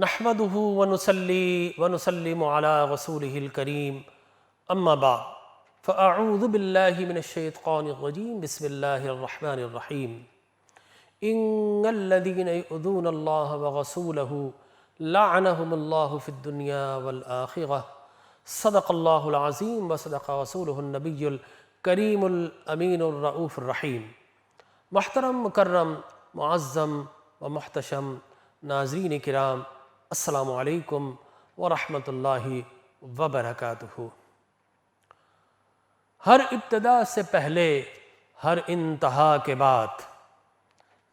نحمده ونصلي ونسلم على رسوله الكريم اما بعد فاعوذ بالله من الشيطان الرجيم بسم الله الرحمن الرحيم ان الذين يؤذون الله ورسوله لعنهم الله في الدنيا والآخرة صدق الله العظيم وصدق رسوله النبي الكريم الامین الرؤوف الرحیم۔ محترم مکرم معظم و محتشم ناظرین کرام، السلام علیکم ورحمۃ اللہ وبرکاتہ۔ ہر ابتدا سے پہلے، ہر انتہا کے بعد،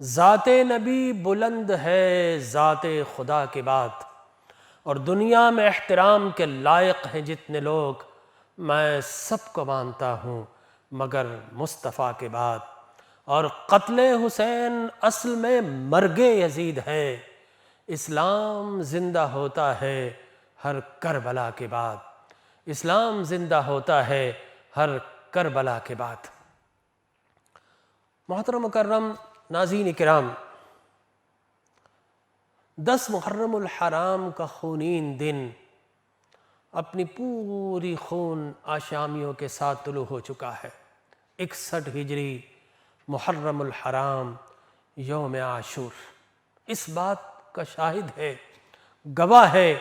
ذات نبی بلند ہے ذات خدا کے بعد، اور دنیا میں احترام کے لائق ہیں جتنے لوگ، میں سب کو مانتا ہوں مگر مصطفیٰ کے بعد۔ اور قتل حسین اصل میں مرگ یزید ہے، اسلام زندہ ہوتا ہے ہر کربلا کے بعد، اسلام زندہ ہوتا ہے ہر کربلا کے بعد۔ محترم مکرم ناظرین کرام، 10 محرم الحرام کا خونین دن اپنی پوری خون آشامیوں کے ساتھ طلوع ہو چکا ہے۔ 61 ہجری محرم الحرام یوم عاشور اس بات کا شاہد ہے، گواہ ہے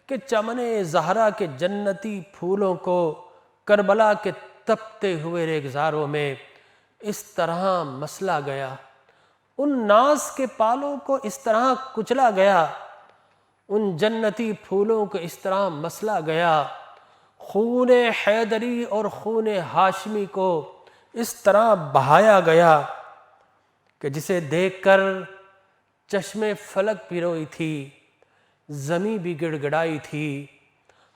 کہ چمن زہرا کے جنتی پھولوں کو کربلا کے تپتے ہوئے ریگزاروں میں اس طرح مسلا گیا، ان ناز کے پالوں کو اس طرح کچلا گیا، ان جنتی پھولوں کو اس طرح مسلا گیا، خون حیدری اور خون ہاشمی کو اس طرح بہایا گیا کہ جسے دیکھ کر چشم فلک پیروئی تھی، زمیں بھی گڑ گڑائی تھی،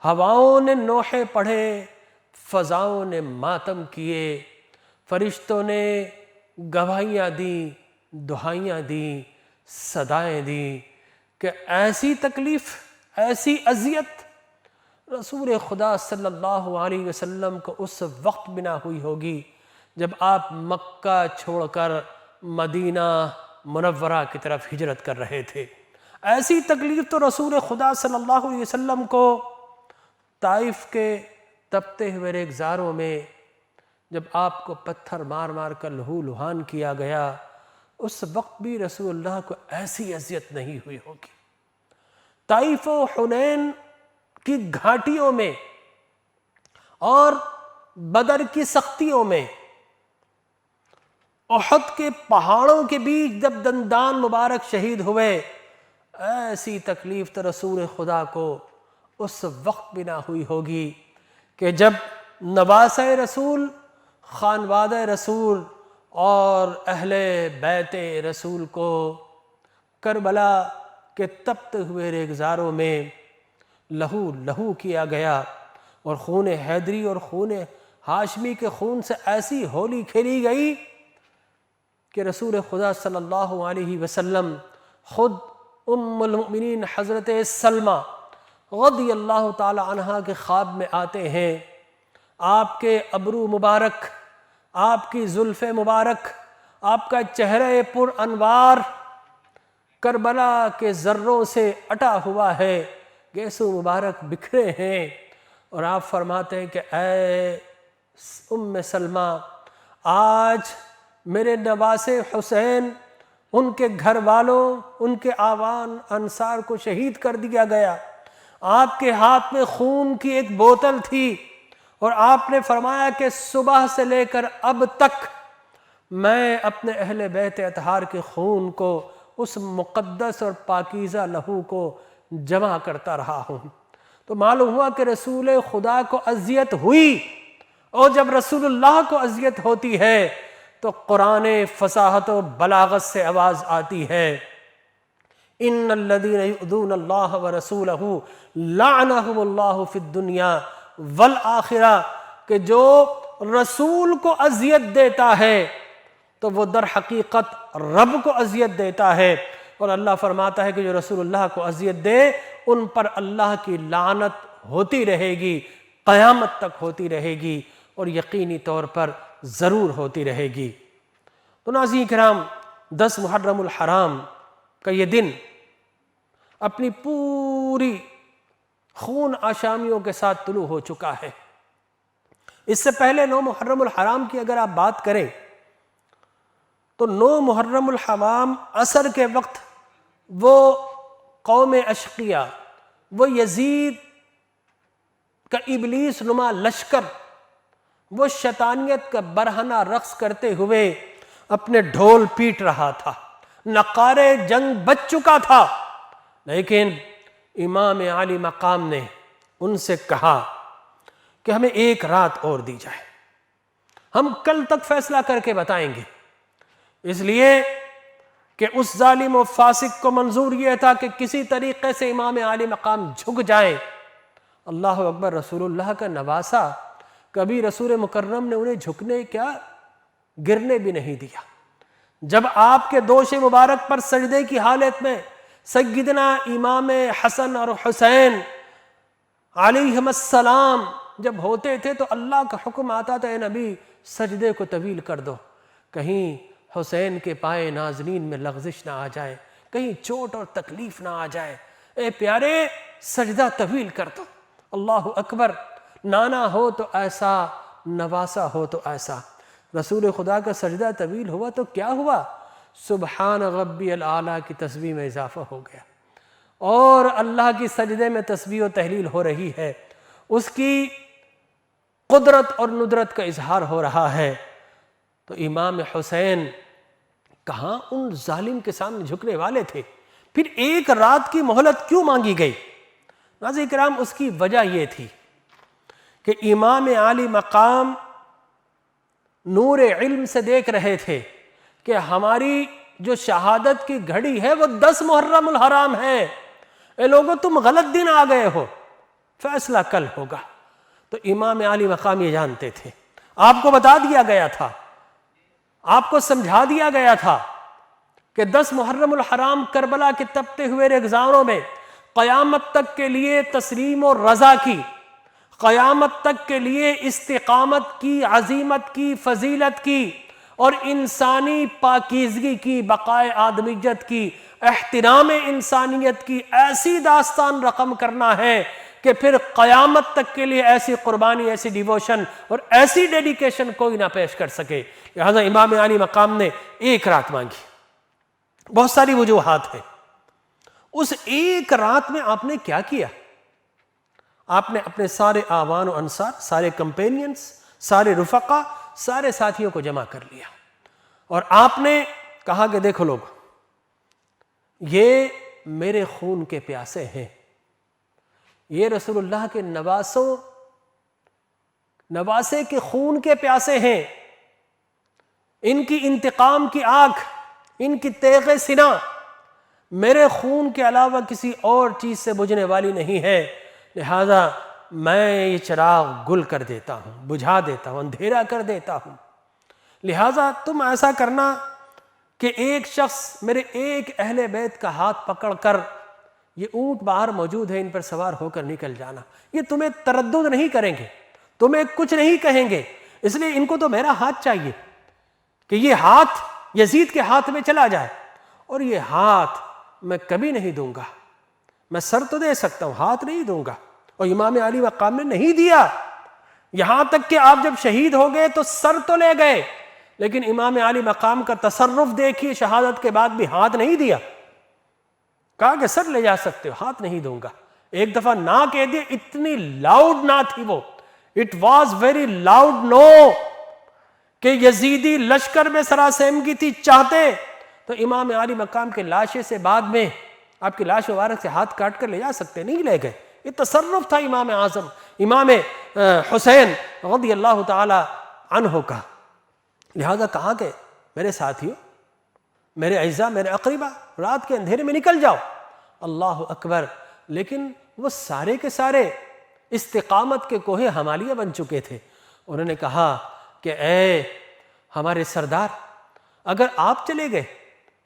ہواؤں نے نوحے پڑھے، فضاؤں نے ماتم کیے، فرشتوں نے گواہیاں دیں، دہائیاں دیں، صدائیں دیں کہ ایسی تکلیف، ایسی اذیت رسول خدا صلی اللہ علیہ وسلم کو اس وقت بنا ہوئی ہوگی جب آپ مکہ چھوڑ کر مدینہ منورہ کی طرف ہجرت کر رہے تھے۔ ایسی تکلیف تو رسول خدا صلی اللہ علیہ وسلم کو طائف کے تپتے ہوئے ریگزاروں میں جب آپ کو پتھر مار مار کر لہو لہان کیا گیا، اس وقت بھی رسول اللہ کو ایسی اذیت نہیں ہوئی ہوگی۔ طائف و حنین کی گھاٹیوں میں اور بدر کی سختیوں میں، احد کے پہاڑوں کے بیچ جب دندان مبارک شہید ہوئے، ایسی تکلیف تو رسول خدا کو اس وقت بنا ہوئی ہوگی کہ جب نواسہ رسول، خانوادہ رسول اور اہل بیت رسول کو کربلا کے تپتے ہوئے ریگزاروں میں لہو لہو کیا گیا، اور خون حیدری اور خون ہاشمی کے خون سے ایسی ہولی کھیلی گئی کہ رسول خدا صلی اللہ علیہ وسلم خود ام المؤمنین حضرت سلمہ رضی اللہ تعالی عنہا کے خواب میں آتے ہیں، آپ کے ابرو مبارک، آپ کی زلف مبارک، آپ کا چہرہ پر انوار کربلا کے ذروں سے اٹا ہوا ہے، گیسو مبارک بکھرے ہیں، اور آپ فرماتے ہیں کہ اے ام سلمہ، آج میرے نواسے حسین، ان کے گھر والوں، ان کے آوان انصار کو شہید کر دیا گیا، آپ کے ہاتھ میں خون کی ایک بوتل تھی، اور آپ نے فرمایا کہ صبح سے لے کر اب تک میں اپنے اہل بیت اطہار کے خون کو، اس مقدس اور پاکیزہ لہو کو جمع کرتا رہا ہوں۔ تو معلوم ہوا کہ رسول خدا کو اذیت ہوئی، اور جب رسول اللہ کو اذیت ہوتی ہے تو قرآن فصاحت و بلاغت سے آواز آتی ہے، ان الذین یؤذون اللہ ورسولہ لعنہم اللہ فی الدنیا والآخرہ، کہ جو رسول کو اذیت دیتا ہے تو وہ در حقیقت رب کو اذیت دیتا ہے، اور اللہ فرماتا ہے کہ جو رسول اللہ کو اذیت دے ان پر اللہ کی لعنت ہوتی رہے گی، قیامت تک ہوتی رہے گی، اور یقینی طور پر ضرور ہوتی رہے گی۔ تو ناظرین کرام، 10 محرم الحرام کا یہ دن اپنی پوری خون آشامیوں کے ساتھ طلوع ہو چکا ہے۔ اس سے پہلے 9 محرم الحرام کی اگر آپ بات کریں تو 9 محرم الحرام عصر کے وقت وہ قوم اشقیاء، وہ یزید کا ابلیس نما لشکر، وہ شیطانیت کا برہنہ رقص کرتے ہوئے اپنے ڈھول پیٹ رہا تھا، نقارے جنگ بج چکا تھا، لیکن امام عالی مقام نے ان سے کہا کہ ہمیں ایک رات اور دی جائے، ہم کل تک فیصلہ کر کے بتائیں گے۔ اس لیے کہ اس ظالم و فاسق کو منظور یہ تھا کہ کسی طریقے سے امام عالی مقام جھک جائیں۔ اللہ اکبر، رسول اللہ کا نواسا، کبھی رسول مکرم نے انہیں جھکنے کیا گرنے بھی نہیں دیا۔ جب آپ کے دوش مبارک پر سجدے کی حالت میں سیدنا امام حسن اور حسین علیہم السلام جب ہوتے تھے تو اللہ کا حکم آتا تھا، اے نبی سجدے کو طویل کر دو، کہیں حسین کے پائے نازنین میں لغزش نہ آ جائے، کہیں چوٹ اور تکلیف نہ آ جائے، اے پیارے سجدہ طویل کر دو۔ اللہ اکبر، نانا ہو تو ایسا، نواسا ہو تو ایسا۔ رسول خدا کا سجدہ طویل ہوا تو کیا ہوا؟ سبحان ربی الاعلیٰ کی تسبیح میں اضافہ ہو گیا، اور اللہ کی سجدے میں تسبیح و تحلیل ہو رہی ہے، اس کی قدرت اور ندرت کا اظہار ہو رہا ہے۔ تو امام حسین کہاں ان ظالم کے سامنے جھکنے والے تھے؟ پھر ایک رات کی مہلت کیوں مانگی گئی؟ ناظرین کرام، اس کی وجہ یہ تھی کہ امام عالی مقام نور علم سے دیکھ رہے تھے کہ ہماری جو شہادت کی گھڑی ہے وہ 10 محرم الحرام ہے، اے لوگوں تم غلط دن آ گئے ہو، فیصلہ کل ہوگا۔ تو امام عالی مقام یہ جانتے تھے، آپ کو بتا دیا گیا تھا، آپ کو سمجھا دیا گیا تھا کہ 10 محرم الحرام کربلا کے تپتے ہوئے ریگزاروں میں قیامت تک کے لیے تسلیم و رضا کی، قیامت تک کے لیے استقامت کی، عزیمت کی، فضیلت کی اور انسانی پاکیزگی کی، بقائے آدمیت کی، احترام انسانیت کی ایسی داستان رقم کرنا ہے کہ پھر قیامت تک کے لیے ایسی قربانی، ایسی ڈیووشن اور ایسی ڈیڈیکیشن کوئی نہ پیش کر سکے۔ لہذا امام عالی مقام نے ایک رات مانگی۔ بہت ساری وجوہات ہیں۔ اس ایک رات میں آپ نے کیا کیا؟ آپ نے اپنے سارے آوان و انصار، سارے کمپینینز، سارے رفقا، سارے ساتھیوں کو جمع کر لیا، اور آپ نے کہا کہ دیکھو لوگ، یہ میرے خون کے پیاسے ہیں، یہ رسول اللہ کے نواسے کے خون کے پیاسے ہیں، ان کی انتقام کی آنکھ، ان کی تیغ سینہ میرے خون کے علاوہ کسی اور چیز سے بجھنے والی نہیں ہے، لہذا میں یہ چراغ گل کر دیتا ہوں، بجھا دیتا ہوں، اندھیرا کر دیتا ہوں۔ لہذا تم ایسا کرنا کہ ایک شخص میرے ایک اہل بیت کا ہاتھ پکڑ کر، یہ اونٹ باہر موجود ہے، ان پر سوار ہو کر نکل جانا، یہ تمہیں تردد نہیں کریں گے، تمہیں کچھ نہیں کہیں گے، اس لیے ان کو تو میرا ہاتھ چاہیے کہ یہ ہاتھ یزید کے ہاتھ میں چلا جائے، اور یہ ہاتھ میں کبھی نہیں دوں گا، میں سر تو دے سکتا ہوں، ہاتھ نہیں دوں گا۔ اور امام عالی مقام نے نہیں دیا، یہاں تک کہ آپ جب شہید ہو گئے تو سر تو لے گئے، لیکن امام عالی مقام کا تصرف دیکھیے، شہادت کے بعد بھی ہاتھ نہیں دیا، کہا کہ سر لے جا سکتے ہو، ہاتھ نہیں دوں گا۔ ایک دفعہ نہ کہہ دیا، اتنی لاؤڈ نہ تھی وہ، اٹ واز ویری لاؤڈ نو، کہ یزیدی لشکر میں سراسیمگی تھی، چاہتے تو امام عالی مقام کے لاشے سے بعد میں آپ کی لاش مبارک سے ہاتھ کاٹ کر لے جا سکتے، نہیں لے گئے۔ یہ تصرف تھا امام اعظم امام حسین رضی اللہ تعالی عنہ کا۔ لہذا کہا کہ میرے ساتھیوں، میرے اعزاء، میرے اقربا، رات کے اندھیرے میں نکل جاؤ۔ اللہ اکبر، لیکن وہ سارے کے سارے استقامت کے کوہ ہمالیہ بن چکے تھے۔ انہوں نے کہا کہ اے ہمارے سردار، اگر آپ چلے گئے،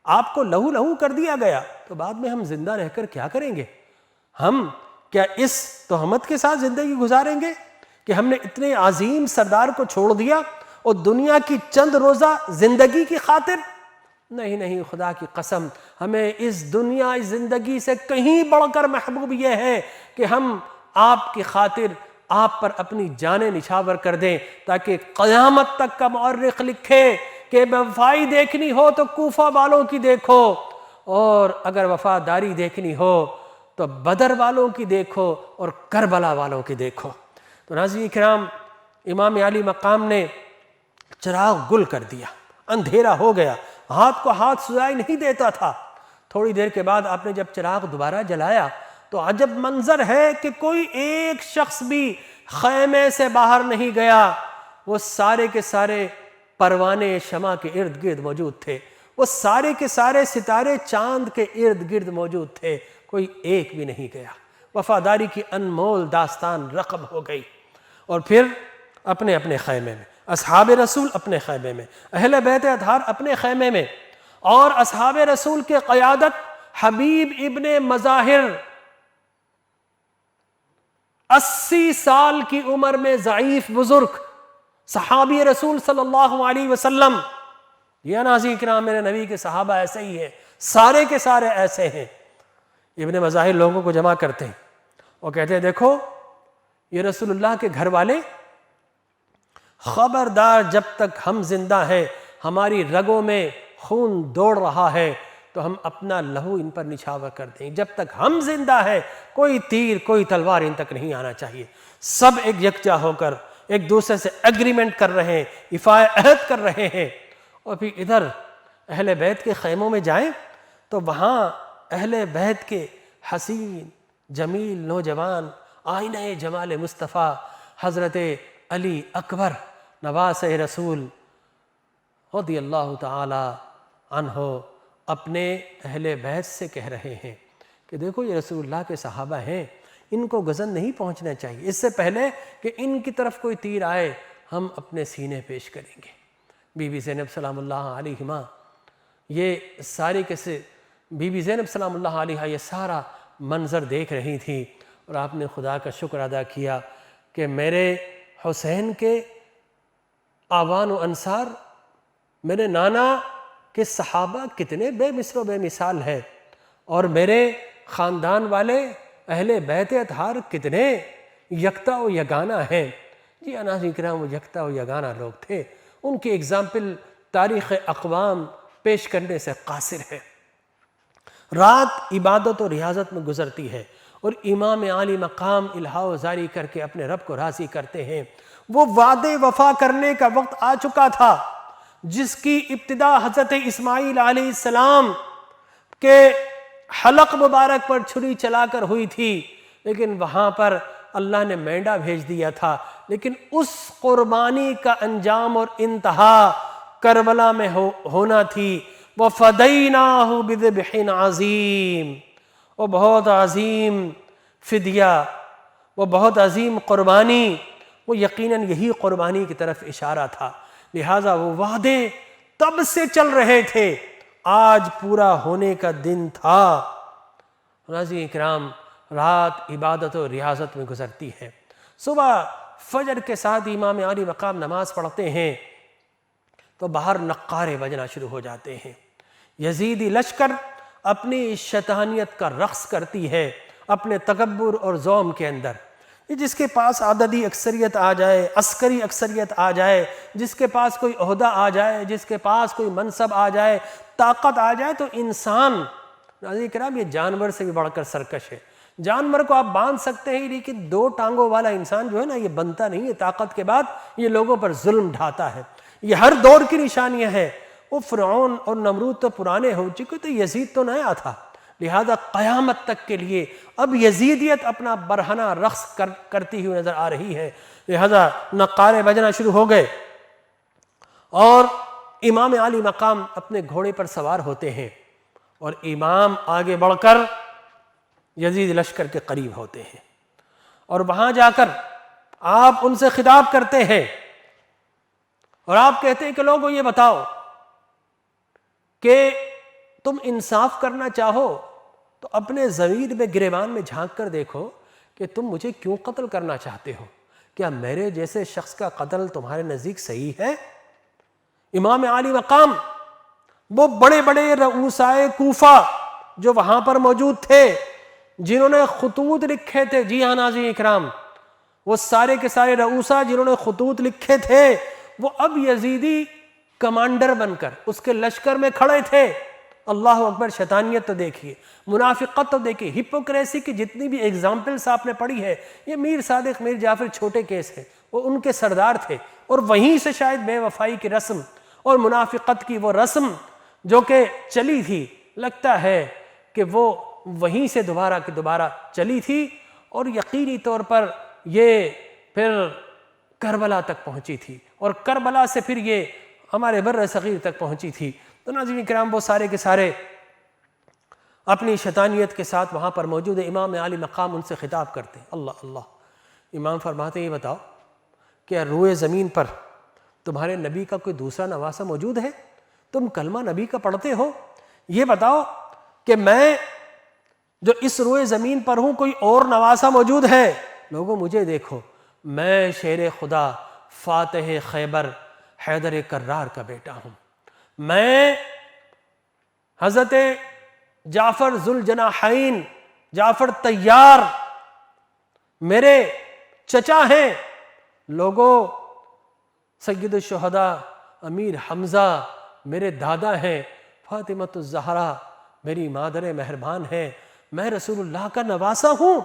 آپ کو لہو لہو کر دیا گیا، تو بعد میں ہم زندہ رہ کر کیا کریں گے؟ ہم کیا اس تہمت کے ساتھ زندگی گزاریں گے کہ ہم نے اتنے عظیم سردار کو چھوڑ دیا اور دنیا کی چند روزہ زندگی کی خاطر؟ نہیں نہیں، خدا کی قسم، ہمیں اس دنیا اس زندگی سے کہیں بڑھ کر محبوب یہ ہے کہ ہم آپ کی خاطر آپ پر اپنی جانیں نچھاور کر دیں، تاکہ قیامت تک کا مورخ لکھے کہ بے وفائی دیکھنی ہو تو کوفہ والوں کی دیکھو، اور اگر وفاداری دیکھنی ہو تو بدر والوں کی دیکھو اور کربلا والوں کی دیکھو۔ تو ناظرین کرام، امام علی مقام نے چراغ گل کر دیا، اندھیرا ہو گیا، ہاتھ کو ہاتھ سجائی نہیں دیتا تھا۔ تھوڑی دیر کے بعد آپ نے جب چراغ دوبارہ جلایا تو عجب منظر ہے کہ کوئی ایک شخص بھی خیمے سے باہر نہیں گیا، وہ سارے کے سارے پروانے شمع کے ارد گرد موجود تھے، وہ سارے کے سارے ستارے چاند کے ارد گرد موجود تھے، کوئی ایک بھی نہیں گیا۔ وفاداری کی انمول داستان رقم ہو گئی، اور پھر اپنے اپنے خیمے میں، اصحاب رسول اپنے خیمے میں، اہل بیت اطہار اپنے خیمے میں، اور اصحاب رسول کے قیادت حبیب ابن مظاہر 80 سال کی عمر میں ضعیف بزرگ صحابی رسول صلی اللہ علیہ وسلم، یہ ناظرین کرام میرے نبی کے صحابہ ایسے ہی ہیں، سارے کے سارے ایسے ہیں۔ ابن مظاہر لوگوں کو جمع کرتے ہیں اور کہتے ہیں دیکھو یہ رسول اللہ کے گھر والے، خبردار جب تک ہم زندہ ہیں، ہماری رگوں میں خون دوڑ رہا ہے تو ہم اپنا لہو ان پر نچھاور کر دیں، جب تک ہم زندہ ہیں کوئی تیر کوئی تلوار ان تک نہیں آنا چاہیے۔ سب ایک یکجا ہو کر ایک دوسرے سے ایگریمنٹ کر رہے ہیں، ایفائے عہد کر رہے ہیں۔ اور پھر ادھر اہل بیت کے خیموں میں جائیں تو وہاں اہل بیت کے حسین جمیل نوجوان آئینہ جمال مصطفیٰ حضرت علی اکبر نواسہ رسول رضی اللہ تعالی عنہ اپنے اہل بیت سے کہہ رہے ہیں کہ دیکھو یہ رسول اللہ کے صحابہ ہیں، ان کو غضن نہیں پہنچنا چاہیے، اس سے پہلے کہ ان کی طرف کوئی تیر آئے ہم اپنے سینے پیش کریں گے۔ بی بی زینب سلام اللہ علیہما یہ ساری کیسے بی بی زینب سلام اللہ علیہ یہ سارا منظر دیکھ رہی تھی، اور آپ نے خدا کا شکر ادا کیا کہ میرے حسین کے آوان و انصار، میرے نانا کے صحابہ کتنے بے مثل و بے مثال ہے، اور میرے خاندان والے اہل بیت اطہار کتنے یکتا و یگانہ ہیں۔ جی ناظرین کرام، وہ یکتا و یگانہ لوگ تھے، ان کی اگزامپل تاریخ اقوام پیش کرنے سے قاصر ہے۔ رات عبادت و ریاضت میں گزرتی ہے، اور امام عالی مقام الہا و زاری کر کے اپنے رب کو راضی کرتے ہیں۔ وہ وعدے وفا کرنے کا وقت آ چکا تھا جس کی ابتدا حضرت اسماعیل علیہ السلام کے حلق مبارک پر چھری چلا کر ہوئی تھی، لیکن وہاں پر اللہ نے مینڈا بھیج دیا تھا، لیکن اس قربانی کا انجام اور انتہا کربلا میں ہونا تھی۔ وَفَدَيْنَاهُ بِذِبْحٍ عَظِيمٍ، وہ بہت عظیم فدیہ، وہ بہت عظیم قربانی، وہ یقیناً یہی قربانی کی طرف اشارہ تھا۔ لہٰذا وہ وعدے تب سے چل رہے تھے، آج پورا ہونے کا دن تھا۔ ناظرین کرام، رات عبادت و ریاضت میں گزرتی ہے، صبح فجر کے ساتھ امام عالی مقام نماز پڑھتے ہیں تو باہر نقارے بجنا شروع ہو جاتے ہیں۔ یزیدی لشکر اپنی شیطانیت کا رقص کرتی ہے اپنے تکبر اور ظلم کے اندر۔ جس کے پاس عددی اکثریت آ جائے، عسکری اکثریت آ جائے، جس کے پاس کوئی عہدہ آ جائے، جس کے پاس کوئی منصب آ جائے، طاقت آ جائے، تو انسان ناظرین کرام یہ جانور سے بھی بڑھ کر سرکش ہے۔ جانور کو آپ باندھ سکتے ہیں، لیکن 2 ٹانگوں والا انسان جو ہے نا، یہ بنتا نہیں ہے۔ طاقت کے بعد یہ لوگوں پر ظلم ڈھاتا ہے۔ یہ ہر دور کی نشانیاں ہیں۔ وہ فرعون اور نمرود تو پرانے ہو چکے، تو یزید تو نیا تھا، لہذا قیامت تک کے لیے اب یزیدیت اپنا برہنہ رقص کرتی ہوئی نظر آ رہی ہے۔ لہذا نقارے بجنا شروع ہو گئے، اور امام عالی مقام اپنے گھوڑے پر سوار ہوتے ہیں، اور امام آگے بڑھ کر یزید لشکر کے قریب ہوتے ہیں، اور وہاں جا کر آپ ان سے خطاب کرتے ہیں، اور آپ کہتے ہیں کہ لوگوں یہ بتاؤ کہ تم انصاف کرنا چاہو تو اپنے ضمیر میں گریبان میں جھانک کر دیکھو کہ تم مجھے کیوں قتل کرنا چاہتے ہو؟ کیا میرے جیسے شخص کا قتل تمہارے نزدیک صحیح ہے؟ امام عالی مقام وہ بڑے بڑے رؤسائے کوفہ جو وہاں پر موجود تھے، جنہوں نے خطوط لکھے تھے، جی ہاں ناظرین اکرام، وہ سارے کے سارے رؤسا جنہوں نے خطوط لکھے تھے، وہ اب یزیدی کمانڈر بن کر اس کے لشکر میں کھڑے تھے۔ اللہ اکبر، شیطانیت تو دیکھیے، منافقت تو دیکھیے، ہپوکریسی کی جتنی بھی ایگزامپلس آپ نے پڑھی ہے، یہ میر صادق میر جعفر چھوٹے کیس ہیں، وہ ان کے سردار تھے، اور وہیں سے شاید بے وفائی کی رسم اور منافقت کی وہ رسم جو کہ چلی تھی، لگتا ہے کہ وہ وہیں سے دوبارہ کی دوبارہ چلی تھی، اور یقینی طور پر یہ پھر کربلا تک پہنچی تھی، اور کربلا سے پھر یہ ہمارے بر صغیر تک پہنچی تھی۔ تو ناظرین کرام، وہ سارے کے سارے اپنی شیطانیت کے ساتھ وہاں پر موجود ہے۔ امام عالی مقام ان سے خطاب کرتے ہیں، اللہ اللہ، امام فرماتے ہیں یہ بتاؤ کہ روئے زمین پر تمہارے نبی کا کوئی دوسرا نواسہ موجود ہے؟ تم کلمہ نبی کا پڑھتے ہو، یہ بتاؤ کہ میں جو اس روئے زمین پر ہوں کوئی اور نواسہ موجود ہے؟ لوگوں مجھے دیکھو، میں شیر خدا فاتح خیبر حیدر کرار کا بیٹا ہوں، میں حضرت جعفر ذوالجناحین جعفر طیار میرے چچا ہیں۔ لوگوں، سید الشہداء امیر حمزہ میرے دادا ہیں، فاطمۃ الزہرا میری مادر مہربان ہے، میں رسول اللہ کا نواسہ ہوں۔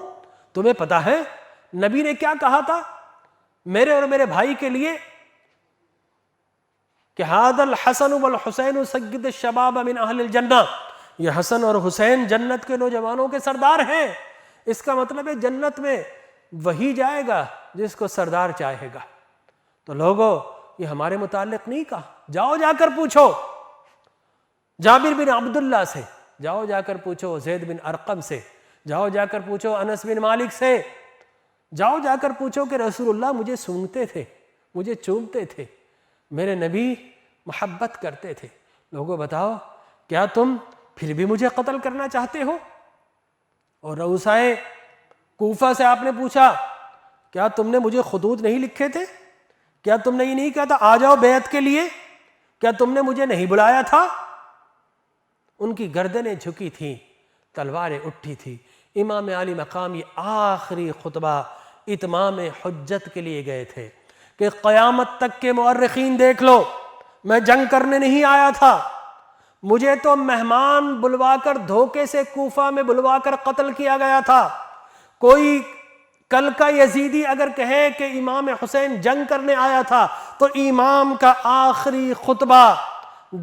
تمہیں پتہ ہے نبی نے کیا کہا تھا میرے اور میرے بھائی کے لیے کہ ھذا الحسن والحسین سید الشباب من اہل الجنہ، یہ حسن اور حسین جنت کے نوجوانوں کے سردار ہیں۔ اس کا مطلب ہے جنت میں وہی جائے گا جس کو سردار چاہے گا۔ تو لوگوں، یہ ہمارے متعلق نہیں کہا، جاؤ جا کر پوچھو جابر بن عبداللہ سے، جاؤ جا کر پوچھو زید بن ارقم سے، جاؤ جا کر پوچھو انس بن مالک سے، جاؤ جا کر پوچھو کہ رسول اللہ مجھے سونگتے تھے، مجھے چومتے تھے، میرے نبی محبت کرتے تھے۔ لوگوں بتاؤ، کیا تم پھر بھی مجھے قتل کرنا چاہتے ہو؟ اور رؤسائے کوفہ سے آپ نے پوچھا، کیا تم نے مجھے خطوط نہیں لکھے تھے؟ کیا تم نے یہ نہیں کہا تھا آ جاؤ بیعت کے لیے؟ کیا تم نے مجھے نہیں بلایا تھا؟ ان کی گردنیں جھکی تھیں، تلواریں اٹھی تھی۔ امام عالی مقام یہ آخری خطبہ اتمام حجت کے لیے گئے تھے کہ قیامت تک کے مورخین دیکھ لو، میں جنگ کرنے نہیں آیا تھا، مجھے تو مہمان بلوا کر دھوکے سے کوفہ میں بلوا کر قتل کیا گیا تھا۔ کوئی کل کا یزیدی اگر کہے کہ امام حسین جنگ کرنے آیا تھا تو امام کا آخری خطبہ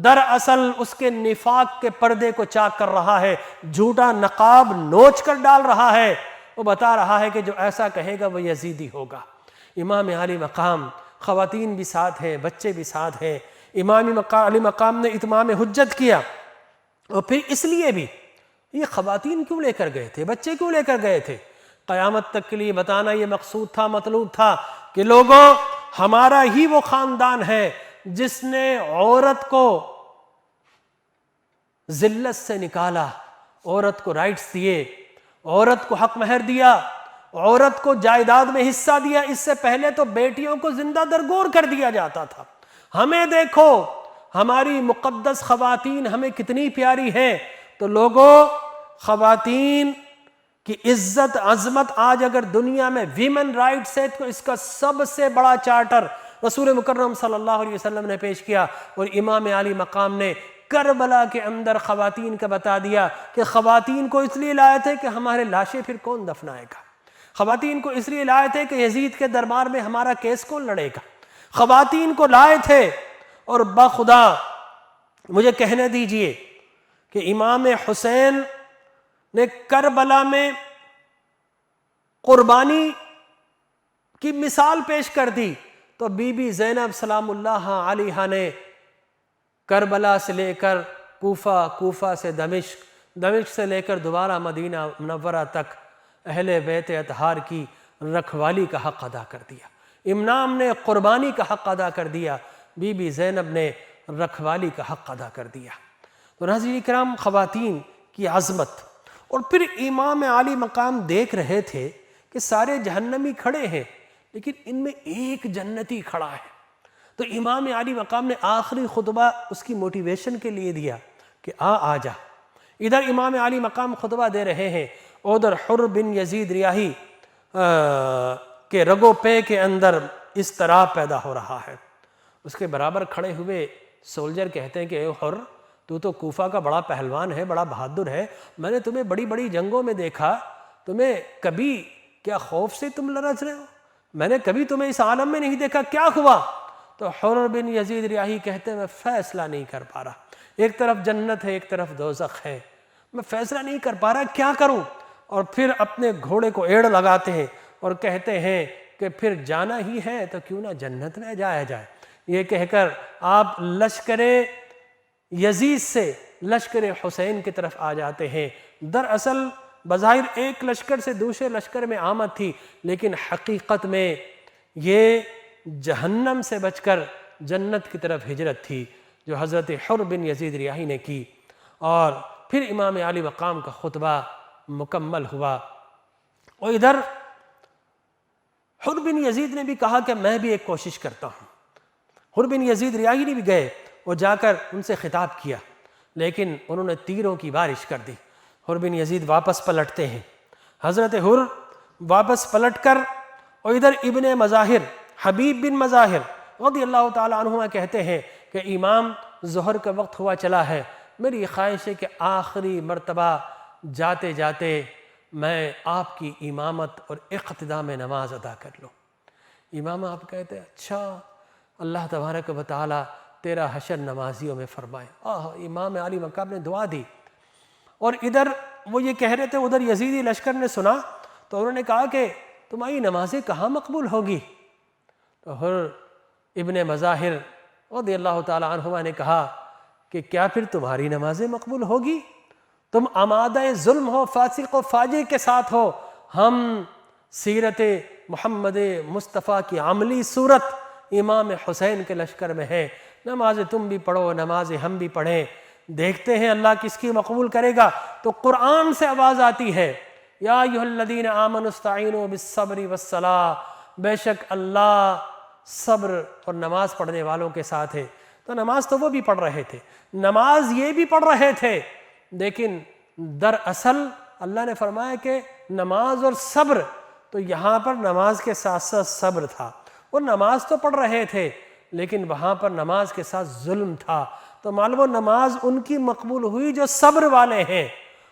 دراصل اس کے نفاق کے پردے کو چاک کر رہا ہے، جھوٹا نقاب نوچ کر ڈال رہا ہے۔ وہ بتا رہا ہے کہ جو ایسا کہے گا وہ یزیدی ہوگا۔ امام عالی مقام، خواتین بھی ساتھ ہیں، بچے بھی ساتھ ہیں، امام علی مقام نے اتمام حجت کیا۔ اور پھر اس لیے بھی یہ خواتین کیوں لے کر گئے تھے، بچے کیوں لے کر گئے تھے؟ قیامت تک کے لیے بتانا یہ مقصود تھا، مطلوب تھا کہ لوگوں، ہمارا ہی وہ خاندان ہے جس نے عورت کو ذلت سے نکالا، عورت کو رائٹس دیے، عورت کو حق مہر دیا، عورت کو جائیداد میں حصہ دیا۔ اس سے پہلے تو بیٹیوں کو زندہ درگور کر دیا جاتا تھا۔ ہمیں دیکھو، ہماری مقدس خواتین ہمیں کتنی پیاری ہیں۔ تو لوگوں، خواتین کی عزت عظمت آج اگر دنیا میں ویمن رائٹس ہے تو اس کا سب سے بڑا چارٹر رسول مکرم صلی اللہ علیہ وسلم نے پیش کیا، اور امام عالی مقام نے کربلا کے اندر خواتین کا بتا دیا کہ خواتین کو اس لیے لائے تھے کہ ہمارے لاشیں پھر کون دفنائے گا، خواتین کو اس لیے لائے تھے کہ یزید کے دربار میں ہمارا کیس کون لڑے گا، خواتین کو لائے تھے۔ اور بخدا مجھے کہنے دیجئے کہ امام حسین نے کربلا میں قربانی کی مثال پیش کر دی تو بی بی زینب سلام اللہ علیہا نے کربلا سے لے کر کوفہ، کوفہ سے دمشق، دمشق سے لے کر دوبارہ مدینہ منورہ تک اہل بیت اطہار کی رکھوالی کا حق ادا کر دیا۔ امام نے قربانی کا حق ادا کر دیا، بی بی زینب نے رکھوالی کا حق ادا کر دیا۔ تو ناظرین کرام، خواتین کی عظمت، اور پھر امام عالی مقام دیکھ رہے تھے کہ سارے جہنمی کھڑے ہیں لیکن ان میں ایک جنتی کھڑا ہے۔ تو امام علی مقام نے آخری خطبہ اس کی موٹیویشن کے لیے دیا کہ آ جا. ادھر امام علی مقام خطبہ دے رہے ہیں، ادھر حر بن یزید ریاحی کے رگو پے کے اندر اضطراب پیدا ہو رہا ہے. اس کے برابر کھڑے ہوئے سولجر کہتے ہیں کہ اے حر، تو کوفہ کا بڑا پہلوان ہے، بڑا بہادر ہے، میں نے تمہیں بڑی بڑی جنگوں میں دیکھا، تمہیں کبھی کیا خوف سے تم لرز رہے ہو؟ میں نے کبھی تمہیں اس عالم میں نہیں دیکھا، کیا ہوا؟ تو حر بن یزید ریاحی کہتے ہیں میں فیصلہ نہیں کر پا رہا، ایک طرف جنت ہے ایک طرف دوزخ ہے، میں فیصلہ نہیں کر پا رہا، کیا کروں؟ اور پھر اپنے گھوڑے کو ایڑ لگاتے ہیں اور کہتے ہیں کہ پھر جانا ہی ہے تو کیوں نہ جنت میں جایا جائے. یہ کہہ کر آپ لشکر یزید سے لشکر حسین کی طرف آ جاتے ہیں. دراصل بظاہر ایک لشکر سے دوسرے لشکر میں آمد تھی، لیکن حقیقت میں یہ جہنم سے بچ کر جنت کی طرف ہجرت تھی جو حضرت حر بن یزید ریاحی نے کی. اور پھر امام علی مقام کا خطبہ مکمل ہوا. اور ادھر حر بن یزید نے بھی کہا کہ میں بھی ایک کوشش کرتا ہوں. حر بن یزید ریاحی نے بھی گئے اور جا کر ان سے خطاب کیا، لیکن انہوں نے تیروں کی بارش کر دی. حر بن یزید واپس پلٹتے ہیں. حضرت حر واپس پلٹ کر اور ادھر ابن مظاہر حبیب بن مظاہر رضی اللہ تعالی عنہما کہتے ہیں کہ امام ظہر کا وقت ہوا چلا ہے، میری خواہش ہے کہ آخری مرتبہ جاتے جاتے میں آپ کی امامت اور اقتداء میں نماز ادا کر لوں. امام آپ کہتے ہیں اچھا، اللہ تبارک و تعالی تیرا حشر نمازیوں میں فرمائے. امام علی مقام نے دعا دی. اور ادھر وہ یہ کہہ رہے تھے، ادھر یزیدی لشکر نے سنا تو انہوں نے کہا کہ تمہاری نمازیں کہاں مقبول ہوگی؟ تو حر ابن مظاہر رضی اللہ تعالی عنہما نے کہا کہ کیا پھر تمہاری نمازیں مقبول ہوگی؟ تم آمادہ ظلم ہو، فاسق و فاجر کے ساتھ ہو، ہم سیرت محمد مصطفیٰ کی عملی صورت امام حسین کے لشکر میں ہے. نمازیں تم بھی پڑھو، نمازیں ہم بھی پڑھیں، دیکھتے ہیں اللہ کس کی مقبول کرے گا. تو قرآن سے آواز آتی ہے، یا ایھا الذین آمنوا استعینوا بالصبر والصلاۃ، بے شک اللہ صبر اور نماز پڑھنے والوں کے ساتھ ہے. تو نماز تو وہ بھی پڑھ رہے تھے، نماز یہ بھی پڑھ رہے تھے، لیکن دراصل اللہ نے فرمایا کہ نماز اور صبر، تو یہاں پر نماز کے ساتھ ساتھ صبر تھا. وہ نماز تو پڑھ رہے تھے لیکن وہاں پر نماز کے ساتھ ظلم تھا. تو معلوم نماز ان کی مقبول ہوئی جو صبر والے ہیں،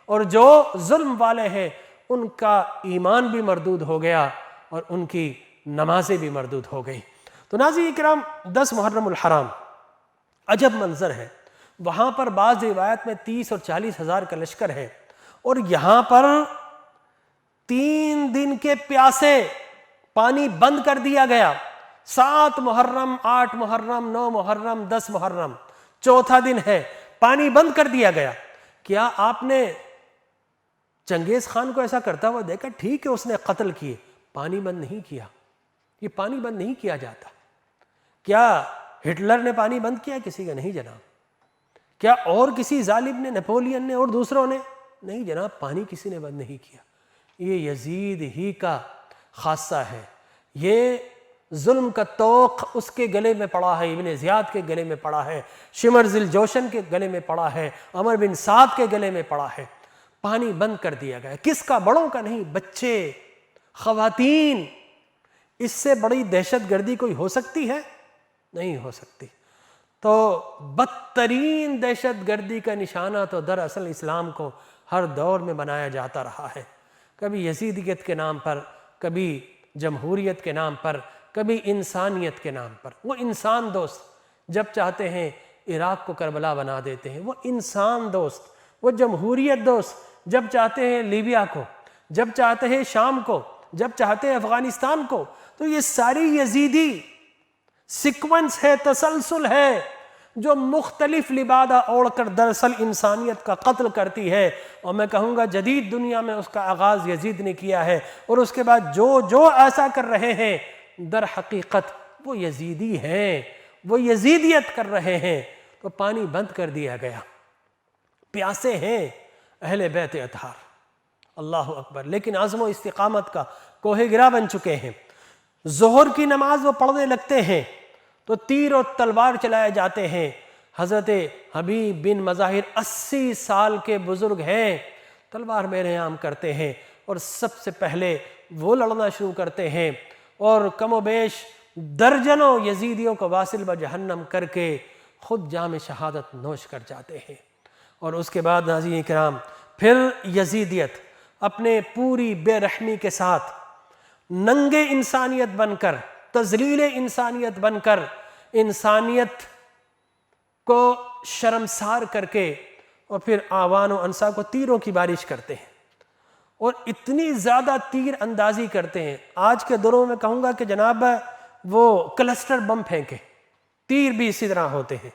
اور جو ظلم والے ہیں ان کا ایمان بھی مردود ہو گیا اور ان کی نمازیں بھی مردود ہو گئی. تو ناظرین کرام، 10 محرم الحرام عجب منظر ہے. وہاں پر بعض روایت میں 30 اور 40 ہزار کا لشکر ہے، اور یہاں پر 3 دن کے پیاسے پانی بند کر دیا گیا. 7 محرم، 8 محرم، 9 محرم، 10 محرم، چوتھا دن ہے، پانی بند کر دیا گیا. کیا آپ نے چنگیز خان کو ایسا کرتا ہوا دیکھا؟ ٹھیک ہے اس نے قتل کیے، پانی بند نہیں کیا. یہ پانی بند نہیں کیا جاتا. کیا ہٹلر نے پانی بند کیا؟ کسی کا نہیں جناب. کیا اور کسی ظالم نے، نیپولین نے اور دوسروں نے؟ نہیں جناب، پانی کسی نے بند نہیں کیا. یہ یزید ہی کا خاصہ ہے. یہ ظلم کا توق اس کے گلے میں پڑا ہے، ابن زیاد کے گلے میں پڑا ہے، شمر ذی الجوشن کے گلے میں پڑا ہے، عمر بن سعد کے گلے میں پڑا ہے. پانی بند کر دیا گیا. کس کا؟ بڑوں کا نہیں، بچے، خواتین. اس سے بڑی دہشت گردی کوئی ہو سکتی ہے؟ نہیں ہو سکتی. تو بدترین دہشت گردی کا نشانہ تو دراصل اسلام کو ہر دور میں بنایا جاتا رہا ہے. کبھی یزیدیت کے نام پر، کبھی جمہوریت کے نام پر، کبھی انسانیت کے نام پر. وہ انسان دوست جب چاہتے ہیں عراق کو کربلا بنا دیتے ہیں. وہ انسان دوست، وہ جمہوریت دوست جب چاہتے ہیں لیبیا کو، جب چاہتے ہیں شام کو، جب چاہتے ہیں افغانستان کو. تو یہ ساری یزیدی سیکوینس ہے، تسلسل ہے، جو مختلف لبادہ اوڑھ کر دراصل انسانیت کا قتل کرتی ہے. اور میں کہوں گا جدید دنیا میں اس کا آغاز یزید نے کیا ہے، اور اس کے بعد جو ایسا کر رہے ہیں در حقیقت وہ یزیدی ہیں، وہ یزیدیت کر رہے ہیں. تو پانی بند کر دیا گیا. پیاسے ہیں اہل بیت اطہار، اللہ اکبر، لیکن عزم و استقامت کا کوہ گرا بن چکے ہیں. ظہر کی نماز وہ پڑھنے لگتے ہیں تو تیر اور تلوار چلائے جاتے ہیں۔ حضرت حبیب بن مظاہر 80 سال کے بزرگ ہیں، تلوار میرے عام کرتے ہیں اور سب سے پہلے وہ لڑنا شروع کرتے ہیں اور کم و بیش درجنوں یزیدیوں کو واصل بجہنم کر کے خود جام شہادت نوش کر جاتے ہیں۔ اور اس کے بعد ناظرین کرام پھر یزیدیت اپنے پوری بے رحمی کے ساتھ ننگے انسانیت بن کر، تذلیل انسانیت بن کر، انسانیت کو شرمسار کر کے اور پھر آوان و انصار کو تیروں کی بارش کرتے ہیں اور اتنی زیادہ تیر اندازی کرتے ہیں۔ آج کے دوروں میں کہوں گا کہ جناب وہ کلسٹر بم پھینکے، تیر بھی اسی طرح ہوتے ہیں،